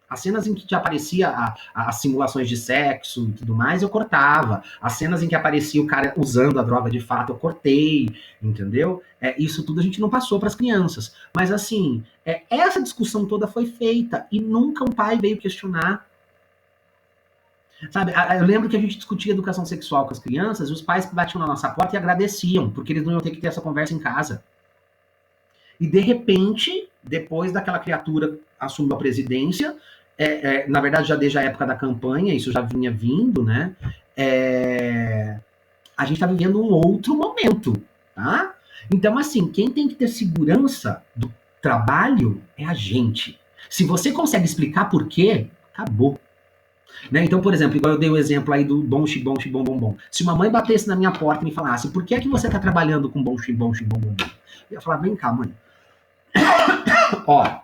As cenas em que já aparecia as simulações de sexo e tudo mais, eu cortava. As cenas em que aparecia o cara usando a droga de fato, eu cortei, entendeu? Isso tudo a gente não passou para as crianças. Mas assim, essa discussão toda foi feita e nunca um pai veio questionar. Sabe, eu lembro que a gente discutia educação sexual com as crianças e os pais batiam na nossa porta e agradeciam, porque eles não iam ter que ter essa conversa em casa. E de repente, depois daquela criatura assumiu a presidência, na verdade, já desde a época da campanha, isso já vinha vindo, né? A gente está vivendo um outro momento, tá? Então, assim, quem tem que ter segurança do trabalho é a gente. Se você consegue explicar por quê, acabou. Né? Então, por exemplo, igual eu dei o exemplo aí do bom, xibom, xibom, bom, bom. Se uma mãe batesse na minha porta e me falasse, por que é que você está trabalhando com bom, xibom, xibom, bom, bom? Eu ia falar, vem cá, mãe. Ó,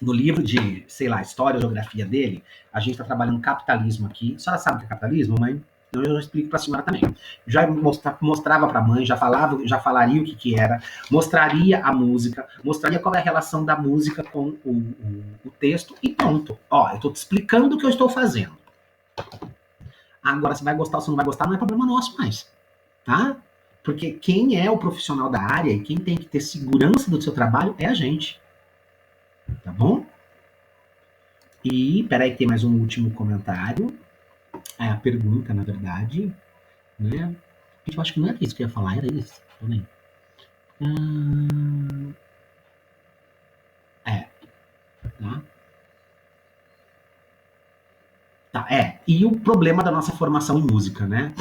no livro de, sei lá, história, geografia dele, a gente está trabalhando capitalismo aqui. A senhora sabe o que é capitalismo, mãe? Então eu já explico para a senhora também. Já mostrava para a mãe, já falaria o que era, mostraria a música, mostraria qual é a relação da música com o texto e pronto. Ó, eu estou te explicando o que eu estou fazendo. Agora, se vai gostar ou se não vai gostar, não é problema nosso mais, tá? Porque quem é o profissional da área e quem tem que ter segurança do seu trabalho é a gente. Tá bom? E, peraí que tem mais um último comentário. A pergunta, na verdade, né? Gente, eu acho que não era isso que eu ia falar, era isso. Também. Tá, e o problema da nossa formação em música, né?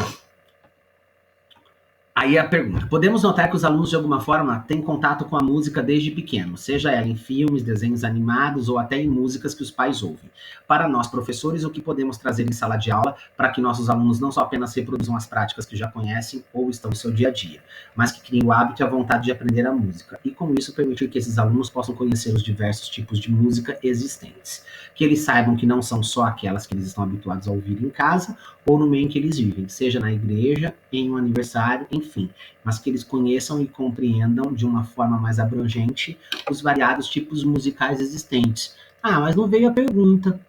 Aí a pergunta: podemos notar que os alunos, de alguma forma, têm contato com a música desde pequeno, seja ela em filmes, desenhos animados ou até em músicas que os pais ouvem. Para nós, professores, o que podemos trazer em sala de aula para que nossos alunos não só apenas reproduzam as práticas que já conhecem ou estão no seu dia a dia, mas que criem o hábito e a vontade de aprender a música, e com isso permitir que esses alunos possam conhecer os diversos tipos de música existentes. Que eles saibam que não são só aquelas que eles estão habituados a ouvir em casa, ou no meio em que eles vivem, seja na igreja, em um aniversário, enfim, mas que eles conheçam e compreendam de uma forma mais abrangente os variados tipos musicais existentes. Ah, mas não veio a pergunta.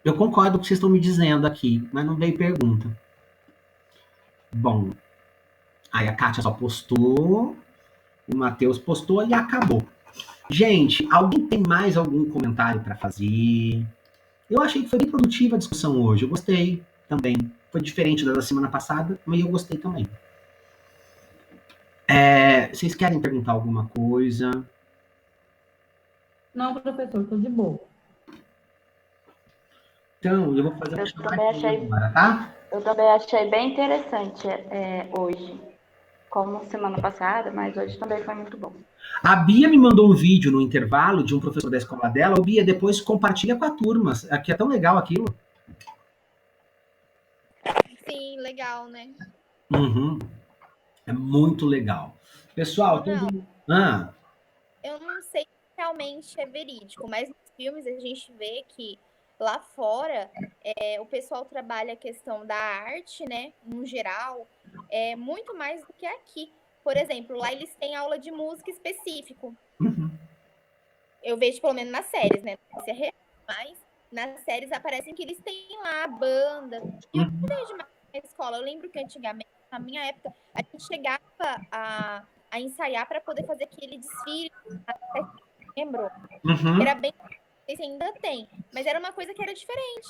Eu concordo com o que vocês estão me dizendo aqui, mas não veio pergunta. Bom, aí a Kátia só postou, o Matheus postou e acabou. Gente, alguém tem mais algum comentário para fazer? Eu achei que foi bem produtiva a discussão hoje. Eu gostei também. Foi diferente da semana passada, mas eu gostei também. Vocês querem perguntar alguma coisa? Não, professor, tô de boa. Então, eu vou fazer uma chamadinha agora, tá? Eu também achei bem interessante hoje. Como semana passada, mas hoje também foi muito bom. A Bia me mandou um vídeo no intervalo de um professor da escola dela. Ô, Bia, depois compartilha com a turma. Aqui é tão legal aquilo. Sim, legal, né? Uhum. É muito legal. Pessoal, eu não sei se realmente é verídico, mas nos filmes a gente vê que lá fora o pessoal trabalha a questão da arte, né, no geral, muito mais do que aqui. Por exemplo, lá eles têm aula de música específico. Eu vejo pelo menos nas séries, né? Não sei se é real, mas nas séries aparecem que eles têm lá a banda. E eu vejo mais na escola. Eu lembro que antigamente, na minha época, a gente chegava a ensaiar para poder fazer aquele desfile. Lembro? Era bem. Não sei se ainda tem, mas era uma coisa que era diferente.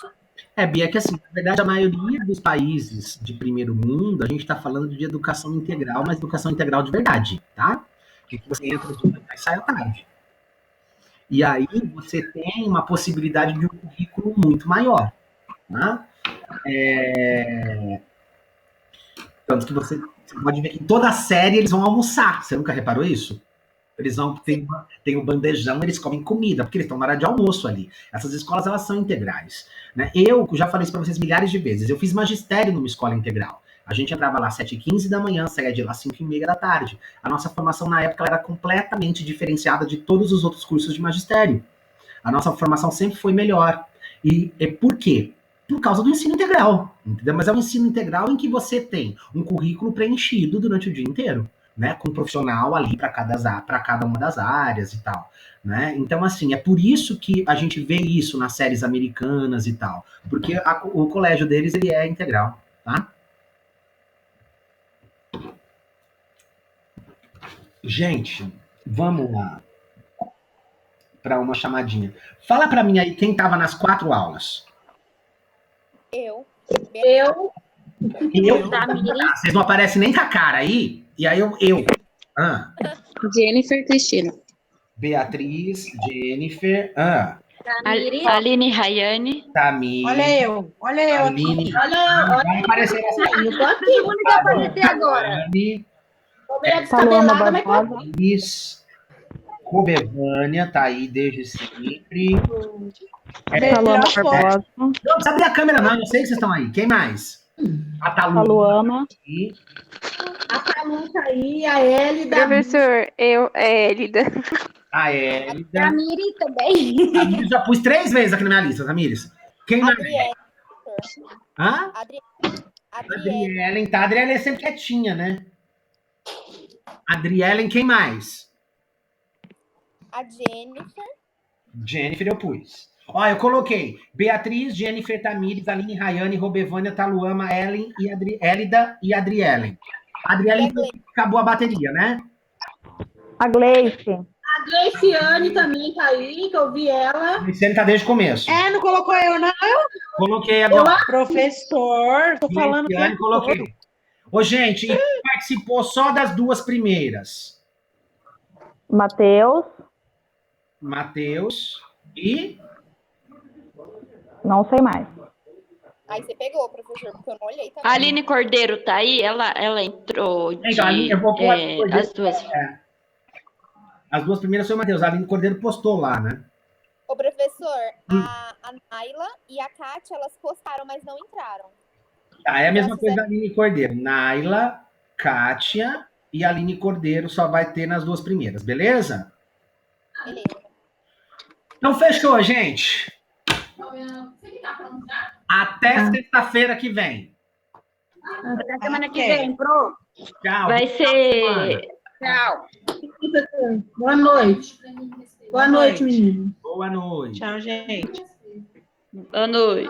Bia, que assim, na verdade, a maioria dos países de primeiro mundo, a gente está falando de educação integral, mas educação integral de verdade, tá? Que você entra de manhã e sai à tarde. E aí você tem uma possibilidade de um currículo muito maior, tá? Tanto que você pode ver que em toda a série eles vão almoçar. Você nunca reparou isso? Eles vão, tem o bandejão, eles comem comida, porque eles estão na hora de almoço ali. Essas escolas, elas são integrais. Né? Eu já falei isso para vocês milhares de vezes. Eu fiz magistério numa escola integral. A gente entrava lá às 7h15 da manhã, saía de lá às 5h30 da tarde. A nossa formação na época era completamente diferenciada de todos os outros cursos de magistério. A nossa formação sempre foi melhor. E por quê? Por causa do ensino integral. Entendeu? Mas é um ensino integral em que você tem um currículo preenchido durante o dia inteiro. Né, com um profissional ali para cada uma das áreas e tal, né? Então, assim, é por isso que a gente vê isso nas séries americanas e tal, porque o colégio deles, ele é integral, tá? Gente, vamos lá para uma chamadinha. Fala para mim aí quem tava nas 4 aulas. Eu. Vocês não aparecem nem com a cara aí? E aí eu. Jennifer Cristina. Beatriz, Jennifer. Aline Rayane. Tamir. Olha eu Aline. aqui. Vai aparecer essa aí. Eu tô aqui. A única que aparecer agora. Paloma Barbosa. Cobevânia tá aí desde sempre. Paloma Barbosa. Não precisa abrir a câmera, não. Eu sei que vocês estão aí. Quem mais? A Taluama. A Talu tá aí, a Elida. Professor, a Elida. A Elida. A Miri também. A Miri já pus 3 vezes aqui na minha lista, Tamires. Quem mais? Adrielen. Tá, a Adrielen é sempre quietinha, né? Adrielen, quem mais? A Jennifer. Jennifer eu pus. Ó, eu coloquei Beatriz, Jennifer, Tamires, Aline, Rayane, Robevânia, Taluama, Ellen, Elida e Adrielen. A Adrielen acabou a bateria, né? A Gleice. A Gleiciane também tá aí, que eu vi ela. A Gleiciane tá desde o começo. Não colocou eu, não? Coloquei agora. Professor, tô falando. Gleiciane, coloquei. Ô, gente, e quem participou só das 2 primeiras? Matheus e... Não sei mais. Aí você pegou, professor, porque eu não olhei também. A Aline Cordeiro tá aí? Ela entrou de Então, eu vou pôr a Aline Cordeiro. as duas. As duas primeiras foi o Matheus. A Aline Cordeiro postou lá, né? Ô, professor, a Naila e a Kátia, elas postaram, mas não entraram. É a mesma coisa da Aline Cordeiro. Naila, Kátia e Aline Cordeiro só vai ter nas duas primeiras, beleza? Beleza. Então, fechou, gente. Até sexta-feira que vem. Até semana que vem, pro. Tchau. Vai ser. Tchau. Boa noite. Boa noite, menino. Boa noite. Tchau, gente. Boa noite.